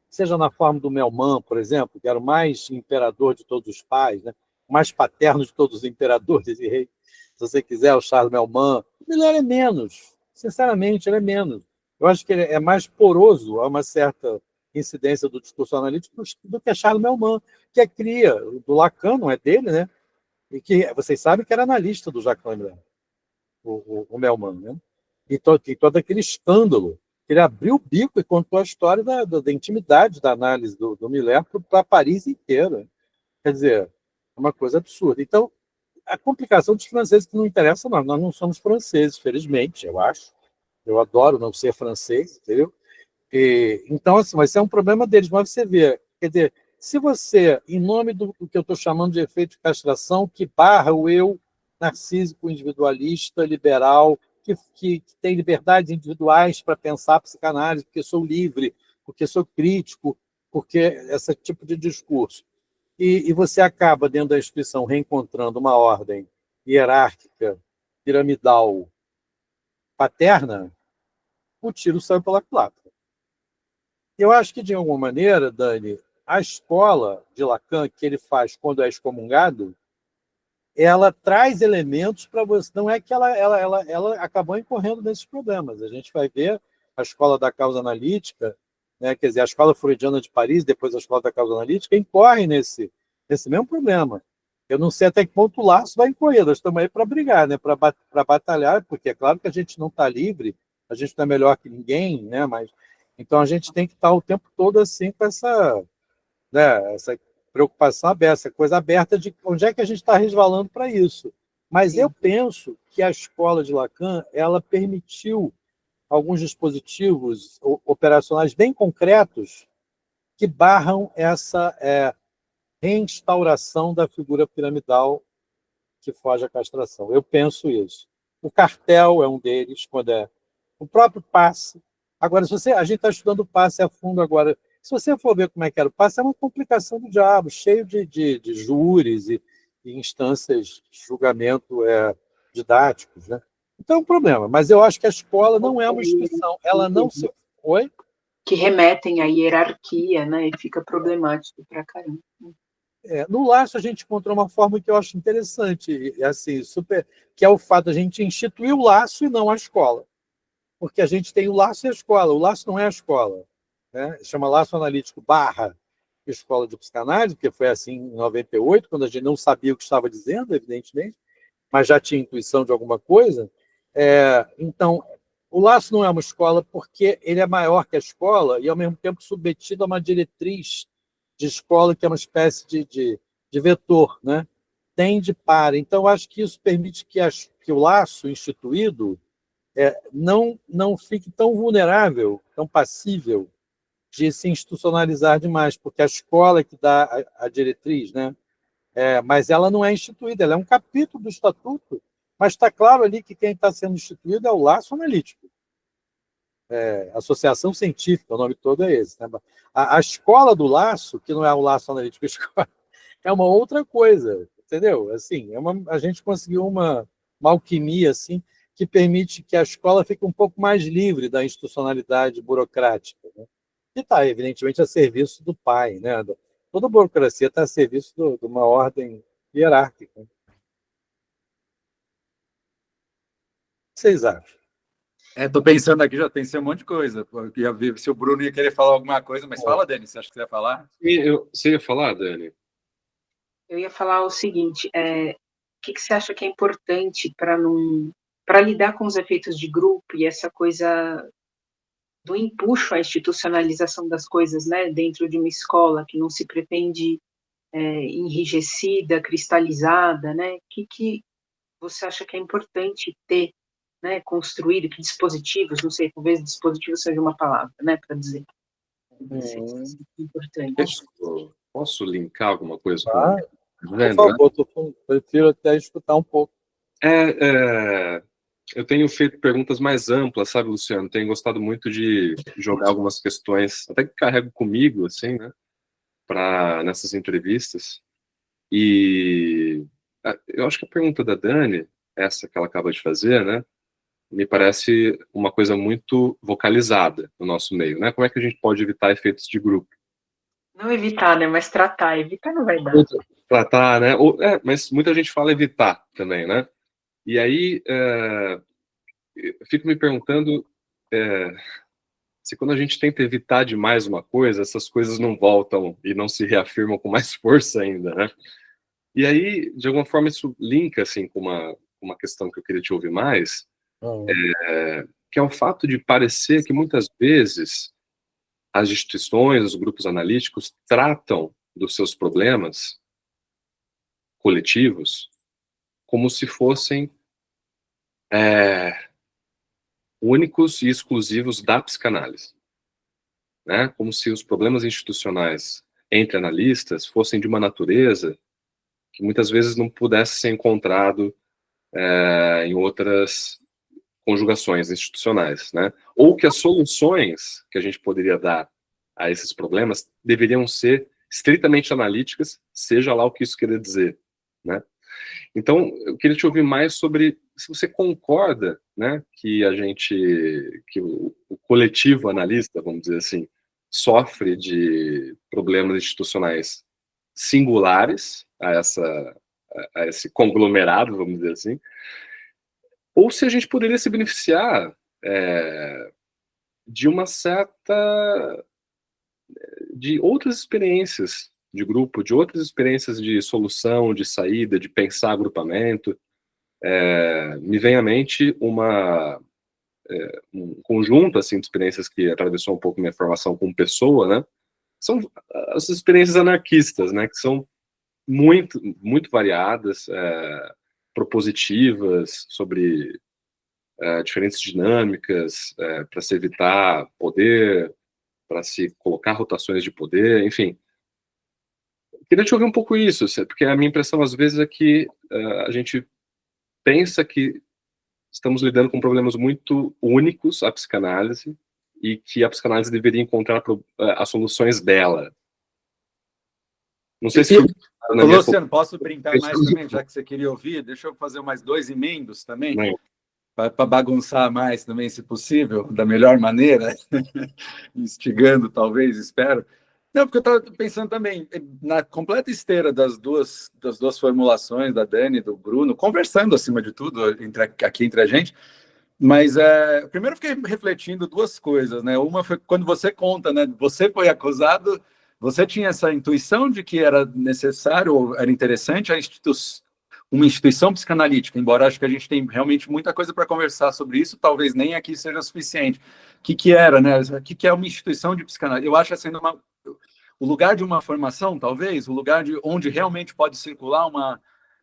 seja na forma do Melman, por exemplo, que era o mais imperador de todos os pais, né? O mais paterno de todos os imperadores e reis, se você quiser, o Charles Melman, melhor é menos. Sinceramente, ele é menos. Eu acho que ele é mais poroso a uma certa incidência do discurso analítico do que a Charles Melman, que é cria do Lacan, não é dele, né? E que vocês sabem que era analista do Jacques Lemaitre, o Melman, né? E todo aquele escândalo. Ele abriu o bico e contou a história da intimidade da análise do Miller para Paris inteira. Quer dizer, é uma coisa absurda. Então, a complicação dos franceses que não interessa, nós não somos franceses, felizmente, eu acho. Eu adoro não ser francês, entendeu? Então, assim, vai ser um problema deles, mas você vê, quer dizer, se você, em nome do que eu estou chamando de efeito de castração, que barra o eu narcísico, individualista, liberal, que tem liberdades individuais para pensar a psicanálise, porque sou livre, porque sou crítico, porque esse tipo de discurso. E você acaba, dentro da instituição, reencontrando uma ordem hierárquica, piramidal, paterna, o tiro saiu pela culatra. Eu acho que, de alguma maneira, Dani, a escola de Lacan, que ele faz quando é excomungado, ela traz elementos para você. Não é que ela acabou incorrendo nesses problemas. A gente vai ver a escola da causa analítica, né, quer dizer, a escola freudiana de Paris, depois a escola da causa analítica, incorre nesse mesmo problema. Eu não sei até que ponto o laço vai incorrer. Nós estamos aí para brigar, né, para batalhar, porque é claro que a gente não está livre, a gente não é melhor que ninguém, né, mas então a gente tem que estar o tempo todo assim com essa preocupação aberta, essa coisa aberta de onde é que a gente está resvalando para isso. Mas eu penso que a escola de Lacan ela permitiu alguns dispositivos operacionais bem concretos que barram essa reinstauração da figura piramidal que foge à castração. Eu penso isso. O cartel é um deles, quando é o próprio passe. Agora, a gente está estudando o passe a fundo agora. Se você for ver como é que era o passe, é uma complicação do diabo, cheio de júris e instâncias de julgamento didáticos, né? Então é um problema. Mas eu acho que a escola não é uma instituição. Ela não se... Oi? Que remetem à hierarquia, né? E fica problemático pra caramba. No laço a gente encontrou uma forma que eu acho interessante, assim, que é o fato de a gente instituir o laço e não a escola. Porque a gente tem o laço e a escola. O laço não é a escola, né? Chama laço analítico / escola de psicanálise, porque foi assim em 98, quando a gente não sabia o que estava dizendo, evidentemente, mas já tinha intuição de alguma coisa. Então, o laço não é uma escola porque ele é maior que a escola e, ao mesmo tempo, submetido a uma diretriz de escola que é uma espécie de vetor, né? Tende para. Então, acho que isso permite que o laço instituído não fique tão vulnerável, tão passível de se institucionalizar demais, porque a escola é que dá a diretriz, né? Mas ela não é instituída, ela é um capítulo do estatuto, mas está claro ali que quem está sendo instituído é o laço analítico. Associação científica, o nome todo é esse. Né? A escola do laço, que não é o laço analítico, é uma outra coisa, entendeu? Assim, a gente conseguiu uma alquimia assim, que permite que a escola fique um pouco mais livre da institucionalidade burocrática, né? Que está, evidentemente, a serviço do pai. Né? Toda a burocracia está a serviço de uma ordem hierárquica. O que vocês acham? Estou pensando aqui, já pensei um monte de coisa. Eu ia ver se o Bruno ia querer falar alguma coisa, mas fala, Dani, você acha que você ia falar? Você ia falar, Dani? Eu ia falar o seguinte, o que você acha que é importante para lidar com os efeitos de grupo e essa coisa do empuxo à institucionalização das coisas, né, dentro de uma escola que não se pretende enrijecida, cristalizada, né? O que você acha que é importante ter, né, construído, que dispositivos, não sei, talvez dispositivo seja uma palavra, né, para dizer. É importante. Posso linkar alguma coisa com... Por favor, prefiro até escutar um pouco. Eu tenho feito perguntas mais amplas, sabe, Luciano? Tenho gostado muito de jogar algumas questões, até que carrego comigo, assim, né, nessas entrevistas. E eu acho que a pergunta da Dani, essa que ela acaba de fazer, né, me parece uma coisa muito vocalizada no nosso meio, né? Como é que a gente pode evitar efeitos de grupo? Não evitar, né, mas tratar. Evitar não vai dar. Tratar, né? Mas muita gente fala evitar também, né? E aí, eu fico me perguntando se quando a gente tenta evitar demais uma coisa, essas coisas não voltam e não se reafirmam com mais força ainda, né? E aí, de alguma forma, isso linka, assim, com uma questão que eu queria te ouvir mais, que é o fato de parecer que muitas vezes as instituições, os grupos analíticos tratam dos seus problemas coletivos como se fossem únicos e exclusivos da psicanálise, né? Como se os problemas institucionais entre analistas fossem de uma natureza que muitas vezes não pudesse ser encontrado em outras conjugações institucionais, né? Ou que as soluções que a gente poderia dar a esses problemas deveriam ser estritamente analíticas, seja lá o que isso queira dizer, né? Então, eu queria te ouvir mais sobre se você concorda, né, que o coletivo analista, vamos dizer assim, sofre de problemas institucionais singulares a esse conglomerado, vamos dizer assim, ou se a gente poderia se beneficiar de uma certa... de outras experiências de grupo, de outras experiências de solução, de saída, de pensar agrupamento. Me vem à mente um conjunto assim, de experiências que atravessou um pouco minha formação como pessoa, né? São as experiências anarquistas, né? Que são muito, muito variadas, propositivas, sobre diferentes dinâmicas, para se evitar poder, para se colocar rotações de poder, enfim. Queria te ouvir um pouco isso, porque a minha impressão às vezes é que a gente pensa que estamos lidando com problemas muito únicos, a psicanálise, e que a psicanálise deveria encontrar as soluções dela. Não sei se... Luciano, posso brincar mais também, já que você queria ouvir? Deixa eu fazer mais 2 emendos também, para bagunçar mais também, se possível, da melhor maneira, instigando, talvez, espero. Não, porque eu estava pensando também, na completa esteira das duas formulações, da Dani e do Bruno, conversando, acima de tudo, aqui entre a gente, mas primeiro eu fiquei refletindo 2 coisas, né? Uma foi quando você conta, né? Você foi acusado, você tinha essa intuição de que era necessário, ou era interessante uma instituição psicanalítica, embora acho que a gente tem realmente muita coisa para conversar sobre isso, talvez nem aqui seja suficiente. O que era, né? O que é uma instituição de psicanálise? Eu acho assim, o lugar de uma formação, talvez, o lugar de onde realmente pode circular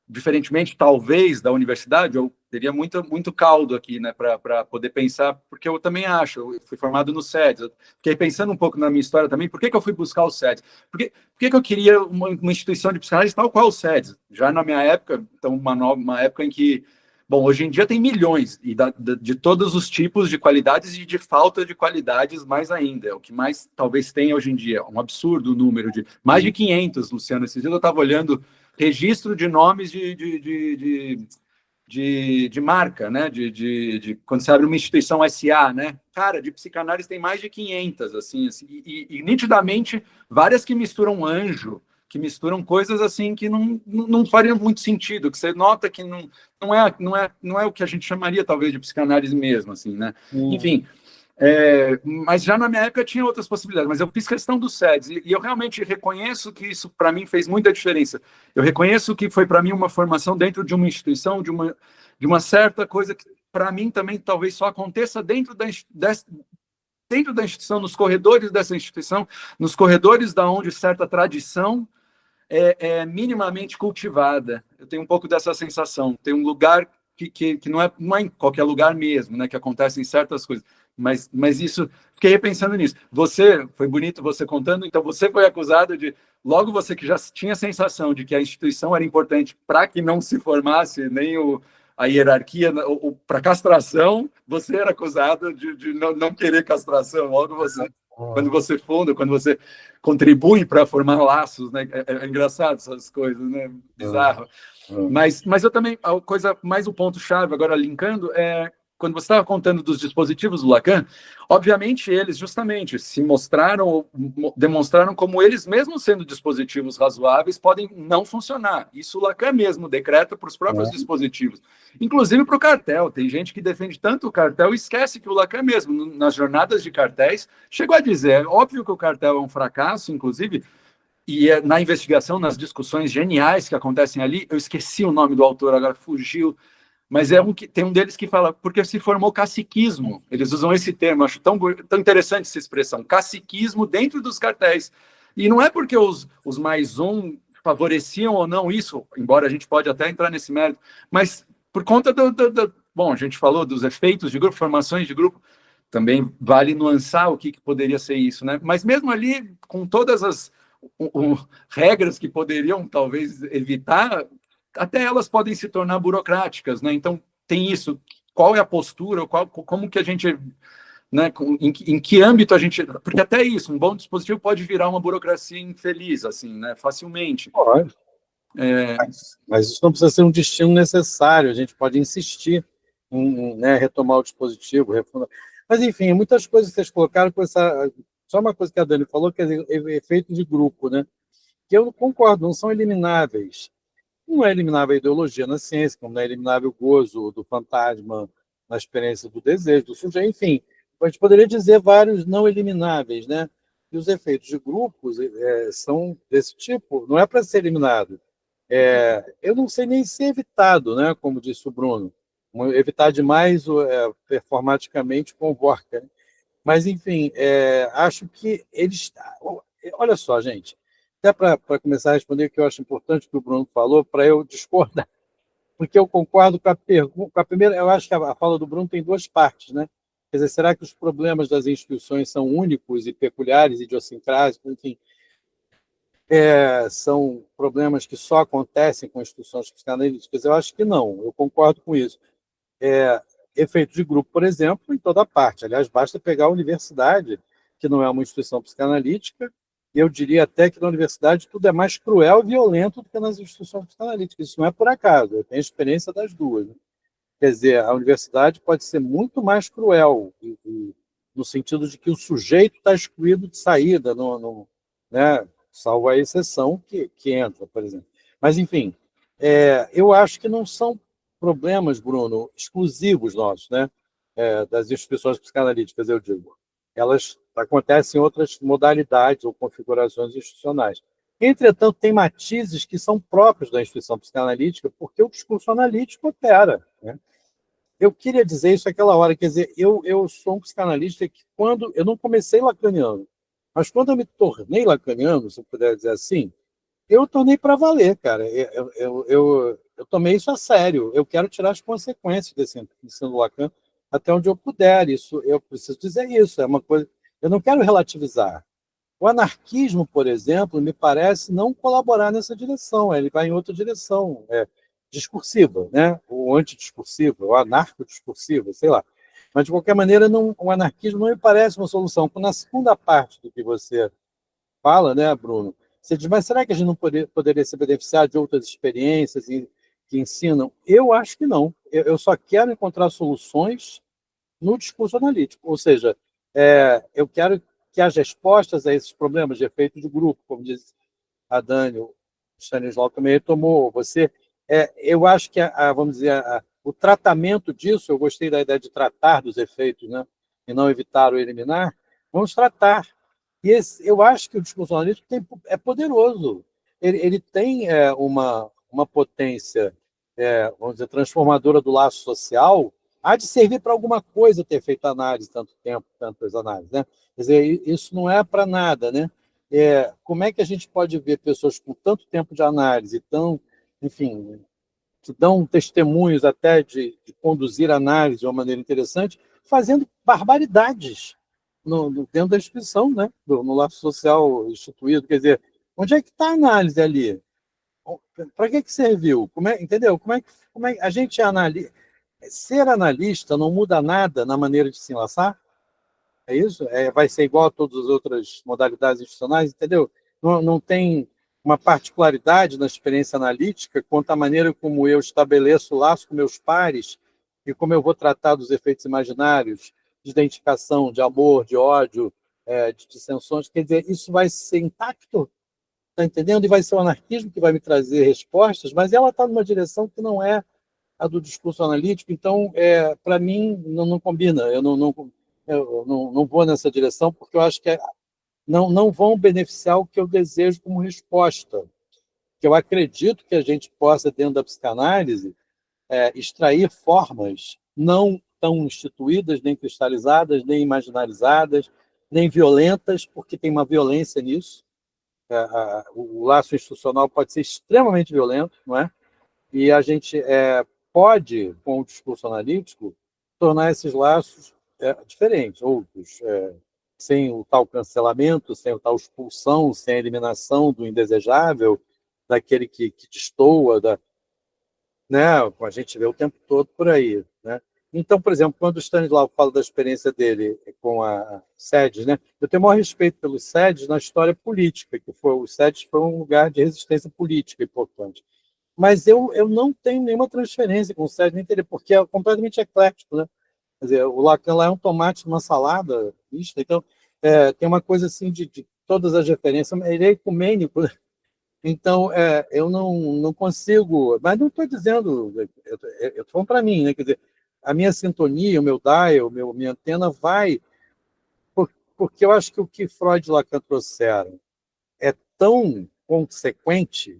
diferentemente, talvez, da universidade, eu teria muito caldo aqui, né, para poder pensar, porque eu também acho, eu fui formado no SEDS, eu fiquei pensando um pouco na minha história também, por que eu fui buscar o SEDS? Por que eu queria uma instituição de psicanálise tal qual o SEDS? Já na minha época, então, uma época em que, bom, hoje em dia tem milhões, e de todos os tipos de qualidades e de falta de qualidades mais ainda, é o que mais talvez tenha hoje em dia, um absurdo o número de, mais de 500, Luciano, esses dias eu estava olhando registro de nomes de marca, né? Quando você abre uma instituição SA, né? Cara, de psicanálise tem mais de 500, assim e nitidamente várias que misturam anjo, que misturam coisas assim que não fariam muito sentido, que você nota que não é o que a gente chamaria talvez de psicanálise mesmo, assim, né? Enfim. Mas já na minha época tinha outras possibilidades, mas eu fiz questão do SEDS e eu realmente reconheço que isso para mim fez muita diferença. Eu reconheço que foi para mim uma formação dentro de uma instituição, de uma certa coisa que para mim também talvez só aconteça dentro da instituição, nos corredores dessa instituição, nos corredores da onde certa tradição é minimamente cultivada. Eu tenho um pouco dessa sensação. Tem um lugar que não é em qualquer lugar mesmo, né, que acontecem certas coisas. Mas isso, fiquei repensando nisso. Foi bonito você contando, então você foi acusado de, logo você que já tinha a sensação de que a instituição era importante para que não se formasse nem a hierarquia, para castração, você era acusado de não querer castração, logo você... Quando você funda, quando você contribui para formar laços, né? É engraçado essas coisas, né? Bizarro. Mas eu também, a coisa, mais o ponto-chave, agora linkando, quando você estava contando dos dispositivos do Lacan, obviamente eles justamente se mostraram, demonstraram como eles, mesmo sendo dispositivos razoáveis, podem não funcionar. Isso o Lacan mesmo decreta para os próprios dispositivos, inclusive para o cartel. Tem gente que defende tanto o cartel e esquece que o Lacan mesmo, nas jornadas de cartéis, chegou a dizer, é óbvio que o cartel é um fracasso, inclusive, e na investigação, nas discussões geniais que acontecem ali, eu esqueci o nome do autor, agora fugiu, mas tem um deles que fala, porque se formou caciquismo. Eles usam esse termo, acho tão interessante essa expressão, caciquismo dentro dos cartéis. E não é porque os mais favoreciam ou não isso, embora a gente pode até entrar nesse mérito, mas por conta bom, a gente falou dos efeitos de grupo, formações de grupo, também vale nuançar o que poderia ser isso, né? Mas mesmo ali, com todas as regras que poderiam talvez evitar, até elas podem se tornar burocráticas, né? Então, tem isso. Qual é a postura? Como que a gente... Né, em que âmbito a gente... Porque até isso, um bom dispositivo pode virar uma burocracia infeliz, assim, né? Facilmente. Pode. Mas isso não precisa ser um destino necessário. A gente pode insistir em, né, retomar o dispositivo, refundar. Mas, enfim, muitas coisas que vocês colocaram com essa... Só uma coisa que a Dani falou, que é efeito de grupo, né? Que eu concordo, não são elimináveis. Não é eliminável a ideologia na ciência, como não é eliminável o gozo do fantasma na experiência do desejo, do sujeito, enfim. A gente poderia dizer vários não elimináveis, né? E os efeitos de grupos são desse tipo, não é para ser eliminado. Eu não sei nem se é evitado, né? Como disse o Bruno. Evitar demais performaticamente convoca. Né? Mas, enfim, acho que eles... Olha só, gente, até para começar a responder o que eu acho importante que o Bruno falou, para eu discordar, porque eu concordo com a pergunta. Com a primeira, eu acho que a fala do Bruno tem duas partes, né? Quer dizer, será que os problemas das instituições são únicos e peculiares, idiosincrásicos, enfim, são problemas que só acontecem com instituições psicanalíticas? Eu acho que não, eu concordo com isso. Efeito de grupo, por exemplo, em toda parte. Aliás, basta pegar a universidade, que não é uma instituição psicanalítica, e eu diria até que na universidade tudo é mais cruel e violento do que nas instituições psicanalíticas. Isso não é por acaso, eu tenho experiência das duas. Né? Quer dizer, a universidade pode ser muito mais cruel, no sentido de que o sujeito está excluído de saída, né? Salvo a exceção que entra, por exemplo. Mas, enfim, eu acho que não são problemas, Bruno, exclusivos nossos, né? Das instituições psicanalíticas, eu digo. Elas acontecem em outras modalidades ou configurações institucionais. Entretanto, tem matizes que são próprios da instituição psicanalítica, porque o discurso analítico opera. Né? Eu queria dizer isso naquela hora, quer dizer, eu sou um psicanalista que quando... Eu não comecei lacaniano, mas quando eu me tornei lacaniano, se eu puder dizer assim, eu tornei para valer, cara. Eu tomei isso a sério. Eu quero tirar as consequências desse ensino do Lacan até onde eu puder. Isso, eu preciso dizer isso. É uma coisa. Eu não quero relativizar. O anarquismo, por exemplo, me parece não colaborar nessa direção. Ele vai em outra direção, discursiva, né? O antidiscursivo, o anarcodiscursivo, sei lá. Mas, de qualquer maneira, o anarquismo não me parece uma solução. Na segunda parte do que você fala, né, Bruno? Você diz, mas será que a gente não poderia se beneficiar de outras experiências que ensinam? Eu acho que não. Eu só quero encontrar soluções no discurso analítico. Ou seja, eu quero que as respostas a esses problemas de efeito de grupo, como diz a Dani, o Stanislau também retomou, eu acho que, vamos dizer, o tratamento disso, eu gostei da ideia de tratar dos efeitos, né, e não evitar ou eliminar, vamos tratar. E eu acho que o discurso analítico é poderoso. Ele tem uma potência, vamos dizer, transformadora do laço social, há de servir para alguma coisa ter feito análise tanto tempo, tantas análises. Né? Quer dizer, isso não é para nada. Né? Como é que a gente pode ver pessoas com tanto tempo de análise, enfim, que dão testemunhos até de conduzir a análise de uma maneira interessante, fazendo barbaridades dentro da instituição, né? No laço social instituído. Quer dizer, onde é que está a análise ali? Para que serviu? Entendeu? Como é que a gente analisa? Ser analista não muda nada na maneira de se enlaçar? É isso? Vai ser igual a todas as outras modalidades institucionais, entendeu? Não tem uma particularidade na experiência analítica quanto à maneira como eu estabeleço o laço com meus pares e como eu vou tratar dos efeitos imaginários, de identificação, de amor, de ódio, de dissensões, quer dizer, isso vai ser intacto, está entendendo? E vai ser o anarquismo que vai me trazer respostas, mas ela está numa direção que não é a do discurso analítico, então, para mim, não combina, eu não vou nessa direção, porque eu acho que não vão beneficiar o que eu desejo como resposta, que eu acredito que a gente possa, dentro da psicanálise, extrair formas não tão instituídas, nem cristalizadas, nem imaginarizadas, nem violentas, porque tem uma violência nisso. O laço institucional pode ser extremamente violento, não é? E a gente pode, com o discurso analítico, tornar esses laços diferentes, outros, sem o tal cancelamento, sem o tal expulsão, sem a eliminação do indesejável, daquele que destoa, né? A gente vê o tempo todo por aí, né? Então, por exemplo, quando o Stanislau fala da experiência dele com a SEDES, né? Eu tenho o maior respeito pelos SEDES na história política, o SEDES foi um lugar de resistência política importante. Mas eu não tenho nenhuma transferência com o SEDES, nem teria, porque é completamente eclético, né? Quer dizer, o Lacan lá é um tomate numa salada mista, então tem uma coisa assim de todas as referências, ele é ecumênico, né? Então, eu não consigo, mas não estou dizendo, eu estou falando para mim, né? Quer dizer, a minha sintonia, o meu dial, minha antena vai, porque eu acho que o que Freud e Lacan trouxeram é tão consequente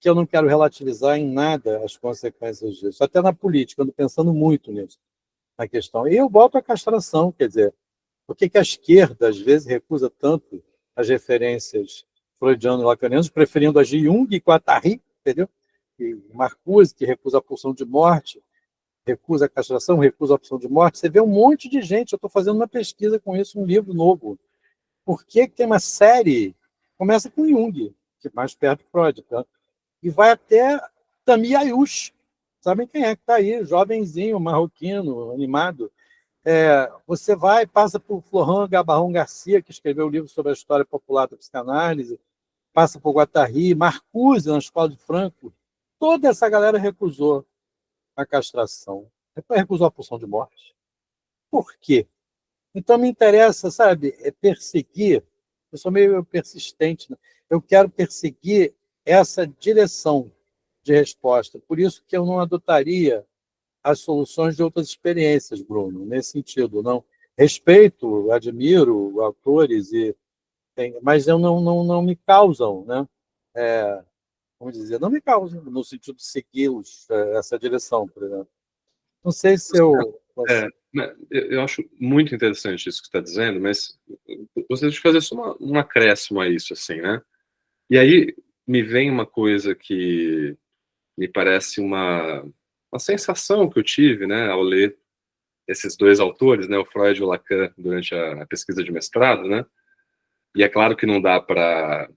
que eu não quero relativizar em nada as consequências disso, até na política, eu ando pensando muito nisso, na questão. E eu volto à castração, quer dizer, por que a esquerda, às vezes, recusa tanto as referências freudiano e lacanianos, preferindo agir Jung e Guattari, entendeu? E Marcuse, que recusa a pulsão de morte, recusa a castração, recusa a opção de morte. Você vê um monte de gente, eu estou fazendo uma pesquisa com isso, um livro novo. Por que tem uma série, começa com Jung, que é mais perto de Freud, tá? E vai até Sami Ayush. Sabem quem é que está aí? Jovenzinho, marroquino, animado. Você vai, passa por Florent Gabarrón Garcia, que escreveu o livro sobre a história popular da psicanálise, passa por Guattari, Marcuse, na Escola de Frankfurt. Toda essa galera recusou a castração, recusou a pulsão de morte. Por quê? Então me interessa, sabe, perseguir, eu sou meio persistente, né? Eu quero perseguir essa direção de resposta, por isso que eu não adotaria as soluções de outras experiências, Bruno, nesse sentido. Não respeito, admiro autores, mas eu não me causam, né? Vamos dizer, não me causam, no sentido de segui-los, essa direção, por exemplo. Não sei se eu... Eu acho muito interessante isso que você está dizendo, mas gostaria de fazer só um acréscimo a isso, assim, né? E aí me vem uma coisa que me parece uma sensação que eu tive, né, ao ler esses dois autores, né, o Freud e o Lacan, durante a pesquisa de mestrado, né? E é claro que não dá para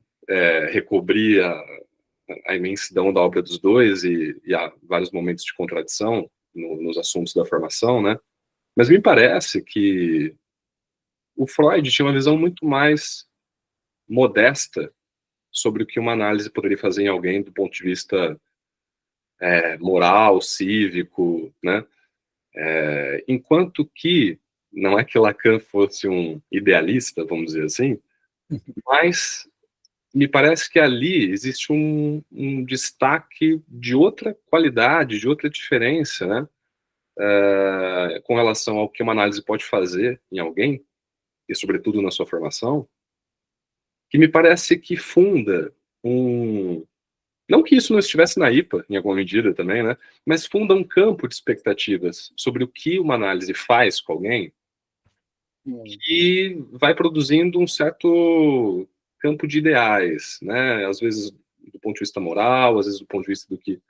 recobrir a imensidão da obra dos dois e há vários momentos de contradição nos assuntos da formação, né? Mas me parece que o Freud tinha uma visão muito mais modesta sobre o que uma análise poderia fazer em alguém do ponto de vista moral, cívico, né? Enquanto que, não é que Lacan fosse um idealista, vamos dizer assim, mas me parece que ali existe um destaque de outra qualidade, de outra diferença, né? Com relação ao que uma análise pode fazer em alguém, e sobretudo na sua formação, que me parece que funda não que isso não estivesse na IPA, em alguma medida também, né? Mas funda um campo de expectativas sobre o que uma análise faz com alguém que vai produzindo um certo campo de ideais, né? Às vezes do ponto de vista moral, às vezes do ponto de vista do que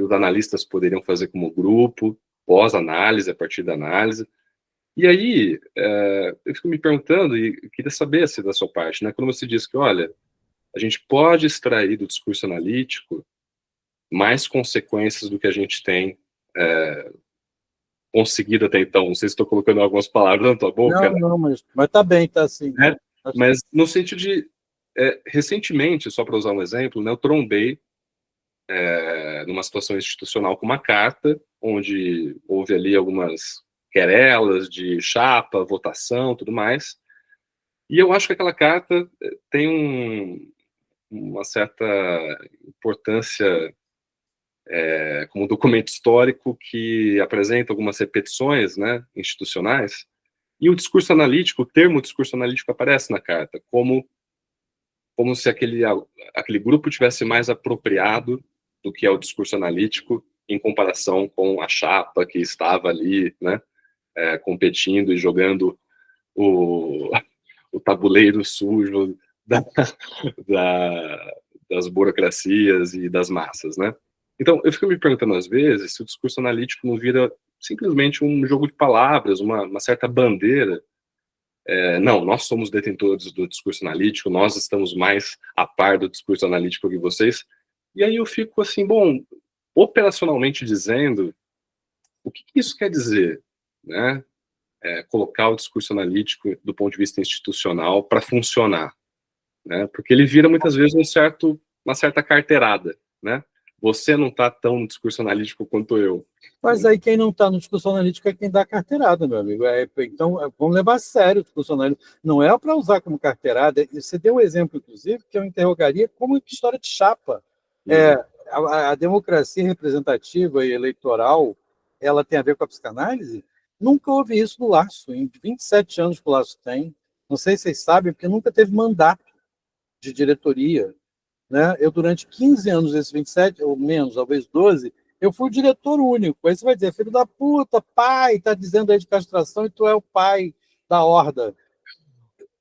os analistas poderiam fazer como grupo, pós-análise, a partir da análise. E aí, eu fico me perguntando, e queria saber da sua parte, né? Quando você diz que, olha, a gente pode extrair do discurso analítico mais consequências do que a gente tem conseguido até então. Não sei se estou colocando algumas palavras na tua boca. Não, mas está bem, está assim. Mas no sentido de, recentemente, só para usar um exemplo, né, eu trombei numa situação institucional com uma carta onde houve ali algumas querelas de chapa, votação, tudo mais. E eu acho que aquela carta tem uma certa importância como documento histórico que apresenta algumas repetições, né, institucionais, e o discurso analítico, o termo discurso analítico aparece na carta, como se aquele grupo tivesse mais apropriado do que é o discurso analítico em comparação com a chapa que estava ali, né, competindo e jogando o tabuleiro sujo das burocracias e das massas, né? Então, eu fico me perguntando às vezes se o discurso analítico não vira simplesmente um jogo de palavras, uma certa bandeira. Não, nós somos detentores do discurso analítico, nós estamos mais a par do discurso analítico que vocês. E aí eu fico assim, bom, operacionalmente dizendo, o que isso quer dizer, né? Colocar o discurso analítico do ponto de vista institucional para funcionar, né? Porque ele vira muitas vezes uma certa carteirada, né? Você não está tão no discurso analítico quanto eu. Mas aí quem não está no discurso analítico é quem dá carteirada, meu amigo. Então, vamos levar a sério o discurso analítico. Não é para usar como carteirada. Você deu um exemplo, inclusive, que eu interrogaria como história de chapa. A democracia representativa e eleitoral, ela tem a ver com a psicanálise? Nunca houve isso no Laço. Em 27 anos que o Laço tem. Não sei se vocês sabem, porque nunca teve mandato de diretoria. Né? Eu, durante 15 anos, desses 27, ou menos, talvez 12, eu fui o diretor único. Aí você vai dizer, filho da puta, pai, está dizendo aí de castração e tu é o pai da horda.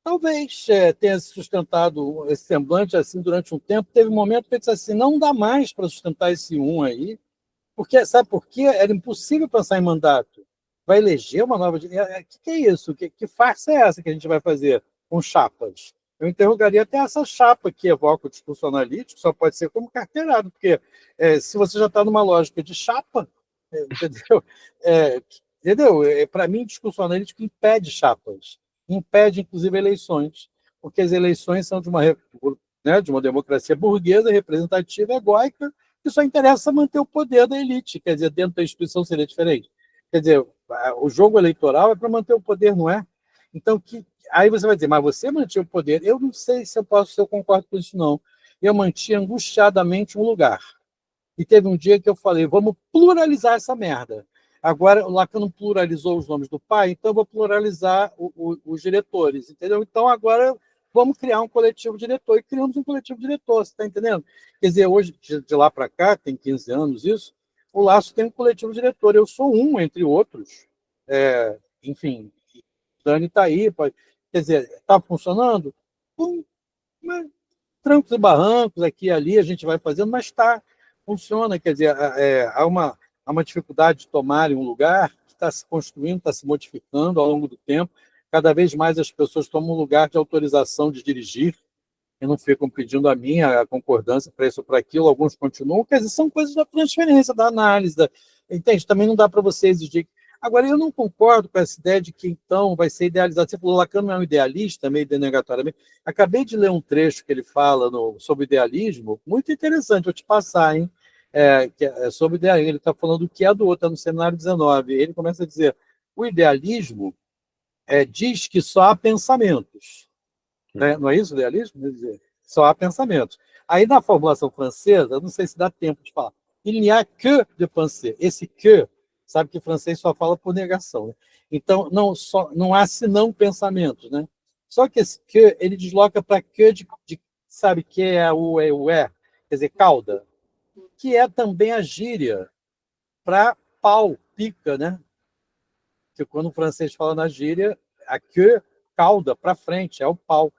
Talvez tenha sustentado esse semblante assim durante um tempo. Teve um momento que eu disse assim, não dá mais para sustentar esse aí, porque, sabe por quê? Era impossível pensar em mandato. Vai eleger uma nova... O que é isso? Que farsa é essa que a gente vai fazer com chapas? Eu interrogaria até essa chapa que evoca o discurso analítico, só pode ser como carteirado, porque se você já está numa lógica de chapa, entendeu? Para mim, o discurso analítico impede chapas, impede, inclusive, eleições, porque as eleições são de uma democracia burguesa, representativa, egóica, que só interessa manter o poder da elite, quer dizer, dentro da instituição seria diferente. Quer dizer, o jogo eleitoral é para manter o poder, não é? Então, aí você vai dizer, mas você mantinha o poder. Eu não sei se eu concordo com isso, não. Eu mantinha angustiadamente um lugar. E teve um dia que eu falei, vamos pluralizar essa merda. Agora, o Lacan não pluralizou os nomes do pai, então eu vou pluralizar os diretores, entendeu? Então, agora vamos criar um coletivo diretor. E criamos um coletivo diretor, você está entendendo? Quer dizer, hoje, de lá para cá, tem 15 anos isso, o Laço tem um coletivo diretor. Eu sou um, entre outros. Enfim, Dani está aí. Quer dizer, está funcionando? Trancos e barrancos, aqui e ali, a gente vai fazendo, mas funciona. Quer dizer, há uma dificuldade de tomar um lugar que está se construindo, está se modificando ao longo do tempo. Cada vez mais as pessoas tomam um lugar de autorização de dirigir e não ficam pedindo a concordância para isso ou para aquilo. Alguns continuam. Quer dizer, são coisas da transferência, da análise. Entende? Também não dá para você exigir. Agora, eu não concordo com essa ideia de que, então, vai ser idealizado. Você falou, Lacan não é um idealista, meio denegatoriamente. Acabei de ler um trecho que ele fala sobre idealismo, muito interessante, vou te passar, hein? Sobre idealismo. Ele está falando do que é do outro, está no seminário 19. Ele começa a dizer, o idealismo diz que só há pensamentos. Né? Não é isso o idealismo? Quer dizer, só há pensamentos. Aí, na formulação francesa, não sei se dá tempo de falar, il n'y a que de penser. Esse que, sabe que o francês só fala por negação. Né? Então, não há senão pensamentos. Né? Só que esse que, ele desloca para que sabe, que é o quer dizer, cauda, que é também a gíria para pau, pica, né? Que quando o francês fala na gíria, a que, cauda, para frente, é o pau.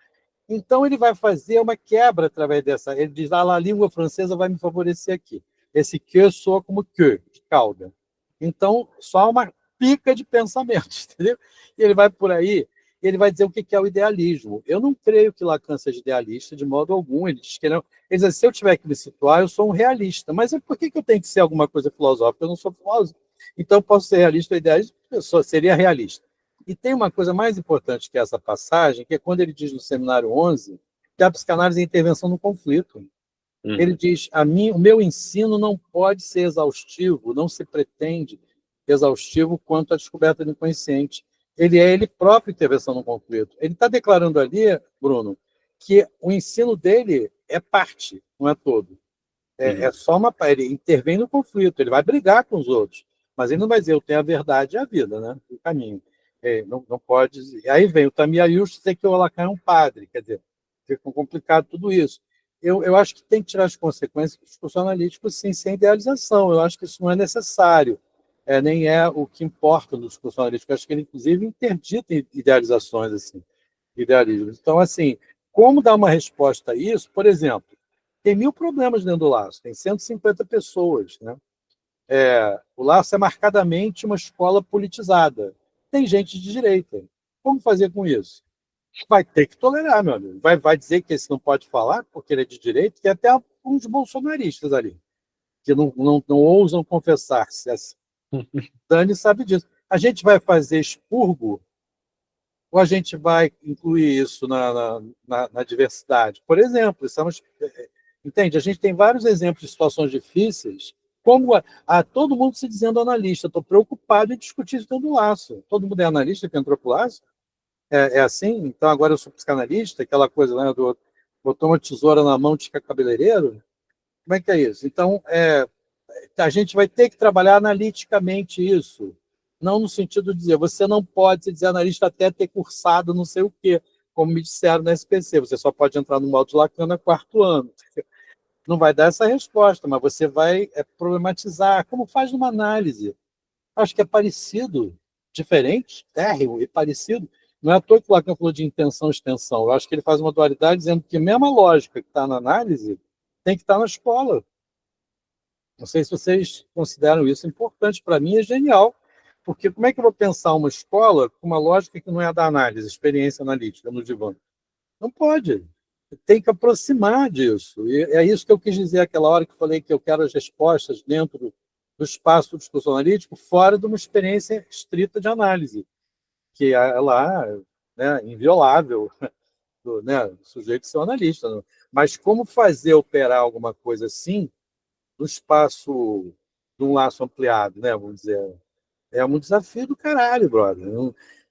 Então, ele vai fazer uma quebra através dessa. Ele diz, a língua francesa vai me favorecer aqui. Esse que soa como que, de cauda. Então, só uma pica de pensamentos, entendeu? E ele vai por aí, ele vai dizer o que é o idealismo. Eu não creio que Lacan seja idealista de modo algum. Ele diz que não. Ele diz, se eu tiver que me situar, eu sou um realista. Mas por que eu tenho que ser alguma coisa filosófica? Eu não sou filósofo. Então, eu posso ser realista ou idealista? Eu seria realista. E tem uma coisa mais importante que essa passagem, que é quando ele diz no seminário 11 que a psicanálise é a intervenção no conflito. Ele diz, o meu ensino não pode ser exaustivo, não se pretende exaustivo quanto à descoberta do inconsciente. Ele é ele próprio intervenção no conflito. Ele está declarando ali, Bruno, que o ensino dele é parte, não é todo. É só ele intervém no conflito, ele vai brigar com os outros, mas ele não vai dizer, eu tenho a verdade e a vida, né? O caminho. Não pode dizer. E aí vem o Tamiayush dizer que o Lacan é um padre, quer dizer, fica complicado tudo isso. Eu acho que tem que tirar as consequências do discurso analítico, sim, sem idealização. Eu acho que isso não é necessário, nem é o que importa no discurso analítico. Eu acho que ele, inclusive, interdita idealizações, assim, idealismos. Então, assim, como dar uma resposta a isso? Por exemplo, tem 1000 problemas dentro do Laço, tem 150 pessoas, né? O Laço é marcadamente uma escola politizada. Tem gente de direita. Como fazer com isso? Vai ter que tolerar, meu amigo. Vai dizer que esse não pode falar porque ele é de direita, tem até uns bolsonaristas ali, que não ousam confessar-se assim. Dani sabe disso. A gente vai fazer expurgo ou a gente vai incluir isso na diversidade? Por exemplo, entende? A gente tem vários exemplos de situações difíceis, como todo mundo se dizendo analista. Estou preocupado em discutir isso dentro do Laço. Todo mundo é analista que entrou para o Laço? É assim? Então agora eu sou psicanalista, aquela coisa, né, botou uma tesoura na mão de cabeleireiro? Como é que é isso? Então, a gente vai ter que trabalhar analiticamente isso, não no sentido de dizer, você não pode se dizer analista até ter cursado não sei o quê, como me disseram na SPC, você só pode entrar no modo de Lacan no 4º ano. Não vai dar essa resposta, mas você vai problematizar, como faz numa análise. Acho que é parecido, diferente, térreo e parecido. Não é à toa que o Lacan falou de intenção e extensão. Eu acho que ele faz uma dualidade dizendo que a mesma lógica que está na análise tem que estar na escola. Não sei se vocês consideram isso importante. Para mim é genial, porque como é que eu vou pensar uma escola com uma lógica que não é a da análise, experiência analítica no divã? Não pode. Tem que aproximar disso. E é isso que eu quis dizer aquela hora que falei que eu quero as respostas dentro do espaço do discurso analítico, fora de uma experiência estrita de análise, que ela é inviolável do sujeito ser um analista. Né? Mas como fazer operar alguma coisa assim no espaço de um laço ampliado, né? Vamos dizer, é um desafio do caralho, brother.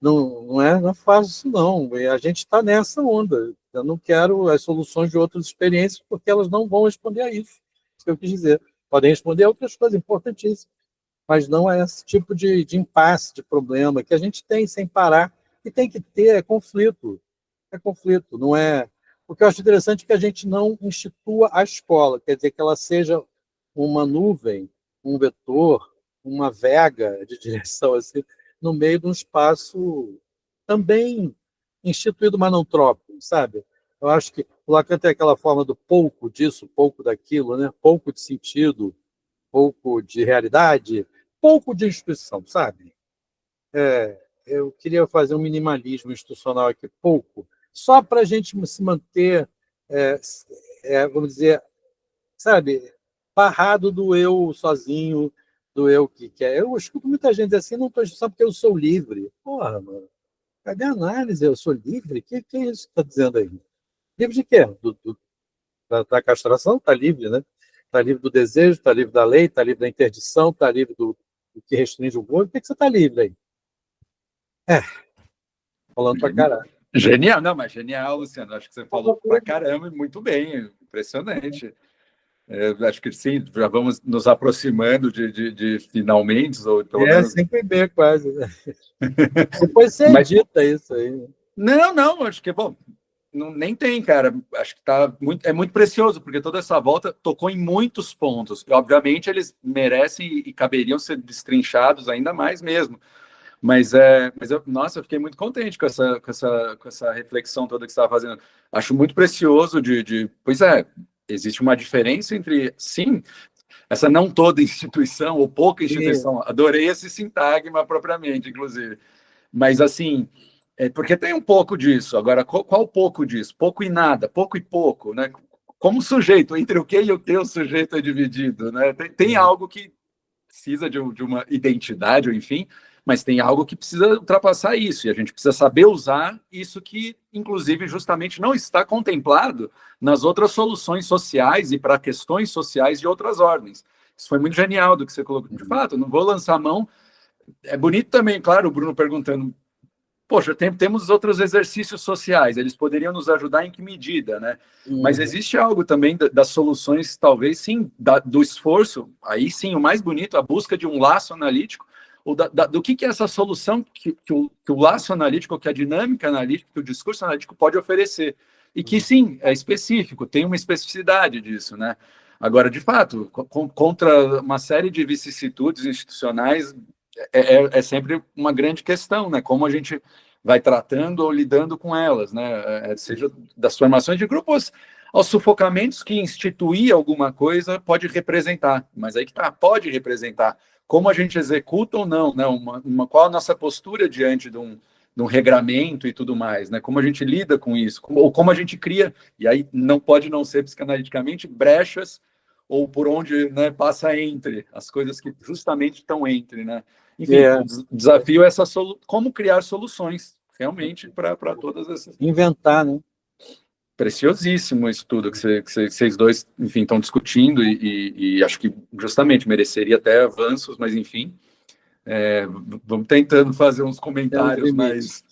Não é fácil isso, não. E a gente está nessa onda. Eu não quero as soluções de outras experiências porque elas não vão responder a isso. Isso que eu quis dizer. Podem responder a outras coisas importantíssimas, mas não é esse tipo de impasse, de problema que a gente tem sem parar. E tem que ter, conflito. É conflito, não é... O que eu acho interessante é que a gente não institua a escola, quer dizer, que ela seja uma nuvem, um vetor, uma vega de direção, assim, no meio de um espaço também instituído, mas não trópico, sabe? Eu acho que o Lacan tem aquela forma do pouco disso, pouco daquilo, né? Pouco de sentido, pouco de realidade, pouco de instituição, sabe? Eu queria fazer um minimalismo institucional aqui, pouco, só para a gente se manter, vamos dizer, sabe, barrado do eu sozinho, do eu que quer. Eu escuto muita gente dizer assim, não estou só porque eu sou livre. Porra, mano, cadê a análise? Eu sou livre? O que é isso que está dizendo aí? Livre de quê? Da castração? Está livre, né? Está livre do desejo, está livre da lei, está livre da interdição, está livre do que restringe o mundo. Por que você está livre aí? Falando pra caralho. Genial, não, mas genial, Luciano. Acho que você falou pra caramba e muito bem, impressionante. Acho que sim, já vamos nos aproximando de finalmente, ou pelo menos... Sem beber quase. Né? Depois você edita isso aí. Não, acho que é bom. Nem tem, cara. Acho que é muito precioso, porque toda essa volta tocou em muitos pontos. E, obviamente, eles merecem e caberiam ser destrinchados ainda mais mesmo. Mas nossa, eu fiquei muito contente com essa reflexão toda que você estava fazendo. Acho muito precioso pois existe uma diferença entre, sim, essa não toda instituição, ou pouca instituição. Sim. Adorei esse sintagma propriamente, inclusive. Mas, assim, porque tem um pouco disso. Agora, qual pouco disso? Pouco e nada, pouco e pouco, né? Como sujeito, entre o que e o que o sujeito é dividido, né? Tem algo que precisa de uma identidade, ou enfim, mas tem algo que precisa ultrapassar isso, e a gente precisa saber usar isso que, inclusive, justamente não está contemplado nas outras soluções sociais e para questões sociais de outras ordens. Isso foi muito genial do que você colocou. De fato, não vou lançar a mão. É bonito também, claro, o Bruno perguntando, poxa, temos outros exercícios sociais, eles poderiam nos ajudar em que medida, né? Mas existe algo também das soluções, talvez sim, do esforço, aí sim, o mais bonito, a busca de um laço analítico, ou do que é essa solução que o laço analítico, que a dinâmica analítica, que o discurso analítico pode oferecer. E que sim, é específico, tem uma especificidade disso, né? Agora, de fato, contra uma série de vicissitudes institucionais, é sempre uma grande questão, né? Como a gente vai tratando ou lidando com elas, né? Seja das formações de grupos aos sufocamentos que instituir alguma coisa pode representar, mas aí que tá, pode representar. Como a gente executa ou não, né? Qual a nossa postura diante de um regramento e tudo mais, né? Como a gente lida com isso, ou como a gente cria, e aí não pode não ser psicanaliticamente, brechas ou por onde, né, passa entre as coisas que justamente estão entre, né? Enfim, o desafio é como criar soluções realmente para todas essas. Inventar, né? Preciosíssimo isso tudo que vocês dois, enfim, estão discutindo e acho que justamente mereceria até avanços, mas enfim, vamos tentando fazer uns comentários mais.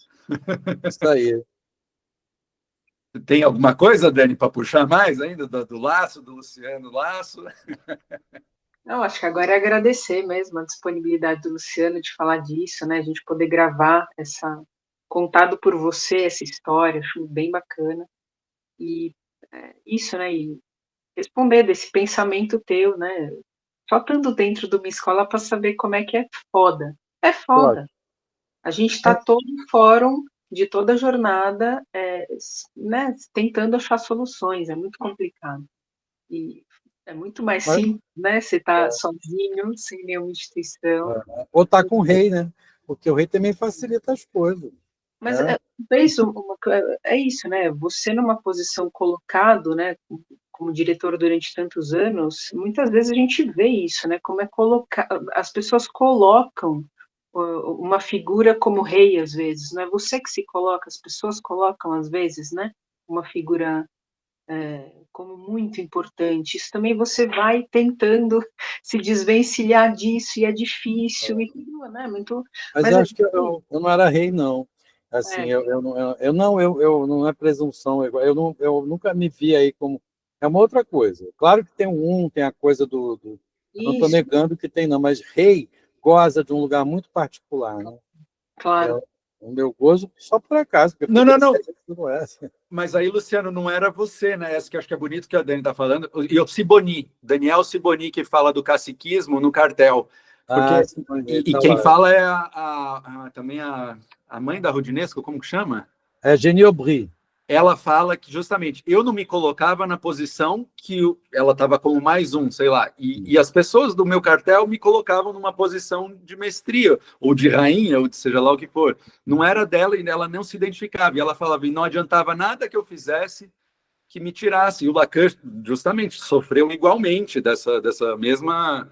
Isso aí. Tem alguma coisa, Dani, para puxar mais ainda do Lasso, do Luciano Lasso? Não, acho que agora é agradecer mesmo a disponibilidade do Luciano de falar disso, né? A gente poder gravar contado por você essa história, acho bem bacana. E isso, né? E responder desse pensamento teu, né? Só estando dentro de uma escola para saber como é que é foda. É foda. Claro. A gente está todo no fórum de toda a jornada, né? Tentando achar soluções, é muito complicado. E é muito mais simples, né? Você está sozinho, sem nenhuma instituição. Ou tá com o rei, né? Porque o rei também facilita as coisas. Mas é isso, né? Você numa posição colocado, né? Como diretor durante tantos anos, muitas vezes a gente vê isso, né? Como as pessoas colocam uma figura como rei, às vezes. Não é você que se coloca, as pessoas colocam, às vezes, né? Uma figura como muito importante. Isso também você vai tentando se desvencilhar disso, e é difícil, né? Mas eu acho que eu não era rei, não. Assim, eu não é presunção, eu nunca me vi aí como. É uma outra coisa. Claro que tem a coisa do não estou negando que tem, não, mas rei goza de um lugar muito particular, né? Claro. O meu gozo, só por acaso. Não. Não é. Mas aí, Luciano, não era você, né? Essa que eu acho que é bonito que a Dani está falando. E o Siboni, Daniel Siboni, que fala do caciquismo no cartel. Porque, quem fala é também a mãe da Rudinesco, como que chama? É Geni Aubry. Ela fala que, justamente, eu não me colocava na posição que ela estava como mais um, sei lá, e as pessoas do meu cartel me colocavam numa posição de mestria, ou de rainha, ou de seja lá o que for. Não era dela e ela não se identificava. E ela falava, e não adiantava nada que eu fizesse que me tirasse. E o Lacan, justamente, sofreu igualmente dessa mesma...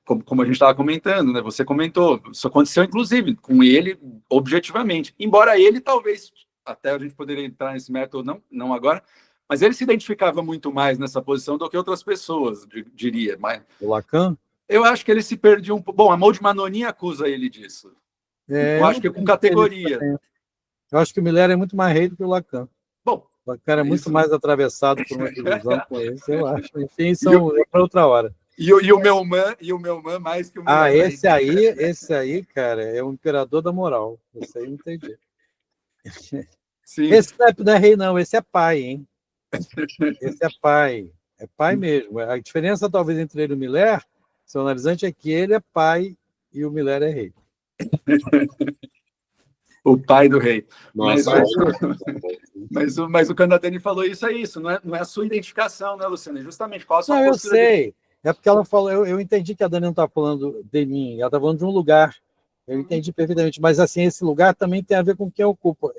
Como a gente estava comentando, né? Você comentou, isso aconteceu, inclusive, com ele, objetivamente. Embora ele, talvez, até a gente poderia entrar nesse método, não agora, mas ele se identificava muito mais nessa posição do que outras pessoas, diria. Mas o Lacan? Eu acho que ele se perdeu um pouco. Bom, a Maud Manoni acusa ele disso. Eu acho que com categoria. Eu acho que o Miller é muito mais rei do que o Lacan. Bom, o Lacan é muito mais atravessado por uma ilusão com isso, eu acho. Enfim, isso é para outra hora. E o meu man mais que o Miller. Esse aí, cara, é o imperador da moral. Esse aí não tem jeito. Sim. Esse não é rei, não. Esse é pai, hein? Esse é pai. É pai mesmo. A diferença, talvez, entre ele e o Miller, seu analisante, é que ele é pai e o Miller é rei. O pai do rei. Nossa, mas o Candatani falou isso, não é a sua identificação, né, Luciana? Justamente qual a sua postura. Eu sei. É porque ela falou, eu entendi que a Dani não está falando de mim, ela está falando de um lugar. Eu entendi perfeitamente, mas assim, esse lugar também tem a ver com quem ocupa.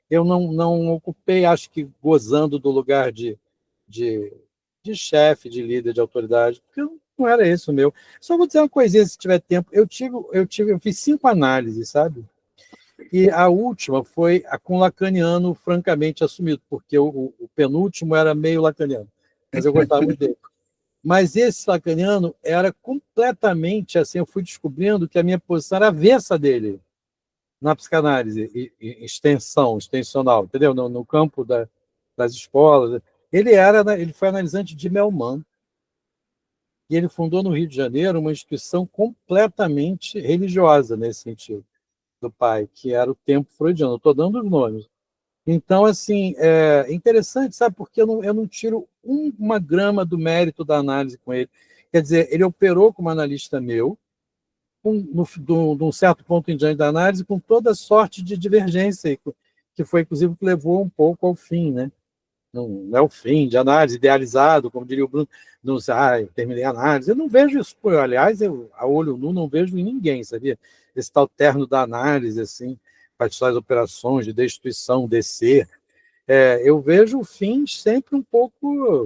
Eu não ocupei, acho que gozando do lugar de chefe, de líder, de autoridade, porque não era esse o meu. Só vou dizer uma coisinha, se tiver tempo. Eu fiz 5 análises, sabe? E a última foi a com lacaniano francamente assumido, porque o penúltimo era meio lacaniano, mas eu gostava muito dele. Mas esse lacaniano era completamente assim, eu fui descobrindo que a minha posição era avessa dele na psicanálise, extensional, entendeu? No campo das escolas. Ele foi analisante de Melman, e ele fundou no Rio de Janeiro uma instituição completamente religiosa nesse sentido, do pai, que era o Tempo Freudiano. Estou dando os nomes. Então, assim, é interessante, sabe, porque eu não tiro uma grama do mérito da análise com ele. Quer dizer, ele operou como analista meu, de um certo ponto em diante da análise, com toda sorte de divergência, que foi, inclusive, o que levou um pouco ao fim, né? Não é o fim de análise idealizado, como diria o Bruno, não sei, terminei a análise. Eu não vejo isso, aliás, a olho nu não vejo em ninguém, sabia? Esse tal terno da análise, assim, participar das operações de destituição, descer. Eu vejo o fim sempre um pouco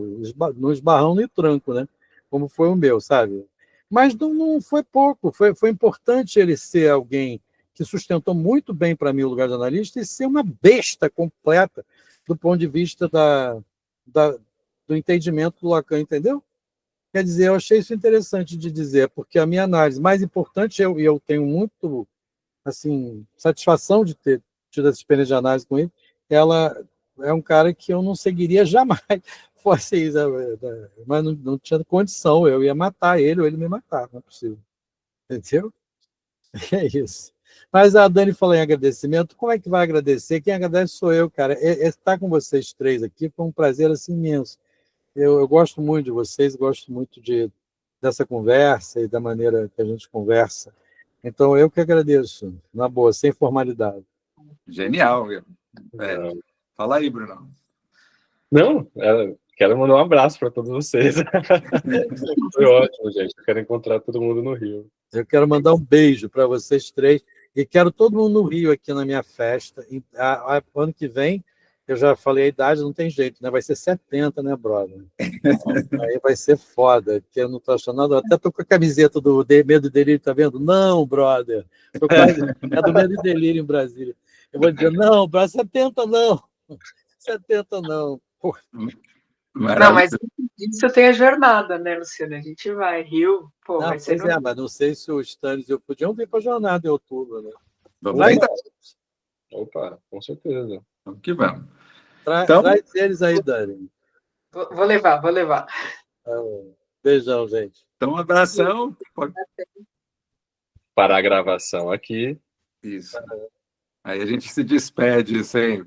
no esbarrão no tranco, né? Como foi o meu, sabe? Mas não foi pouco, foi importante ele ser alguém que sustentou muito bem para mim o lugar de analista e ser uma besta completa do ponto de vista do entendimento do Lacan, entendeu? Quer dizer, eu achei isso interessante de dizer, porque a minha análise mais importante, eu tenho muito assim, satisfação de ter tido essa experiência de análise com ele, ela é um cara que eu não seguiria jamais, fosse isso, mas não tinha condição, eu ia matar ele ou ele me matar, não é possível. Entendeu? É isso. Mas a Dani falou em agradecimento, como é que vai agradecer? Quem agradece sou eu, cara. Estar com vocês três aqui foi um prazer assim, imenso. Eu gosto muito de vocês, gosto muito dessa conversa e da maneira que a gente conversa. Então, eu que agradeço, na boa, sem formalidade. Genial. Fala aí, Bruno. Não, quero mandar um abraço para todos vocês. Foi ótimo, gente. Eu quero encontrar todo mundo no Rio. Eu quero mandar um beijo para vocês três e quero todo mundo no Rio aqui na minha festa. Ano que vem, eu já falei a idade, não tem jeito, né? Vai ser 70, né, brother? Aí vai ser foda, porque eu não tô achando nada. Eu até tô com a camiseta do Medo e Delírio, tá vendo? Não, brother. É do Medo e Delírio em Brasília. Eu vou dizer, não, brother, 70 não. 70 não. Porra. Não, mas isso tem a jornada, né, Luciano? A gente vai, Rio, pô, vai ser. Mas não sei se os Stanley e eu podiam vir para a jornada em outubro, né? Vamos tentar. Opa, com certeza. Vamos que vamos. Traz eles aí, Dani. Vou levar. Beijão, gente. Então, um abração. Para a gravação aqui. Isso. Aí a gente se despede sem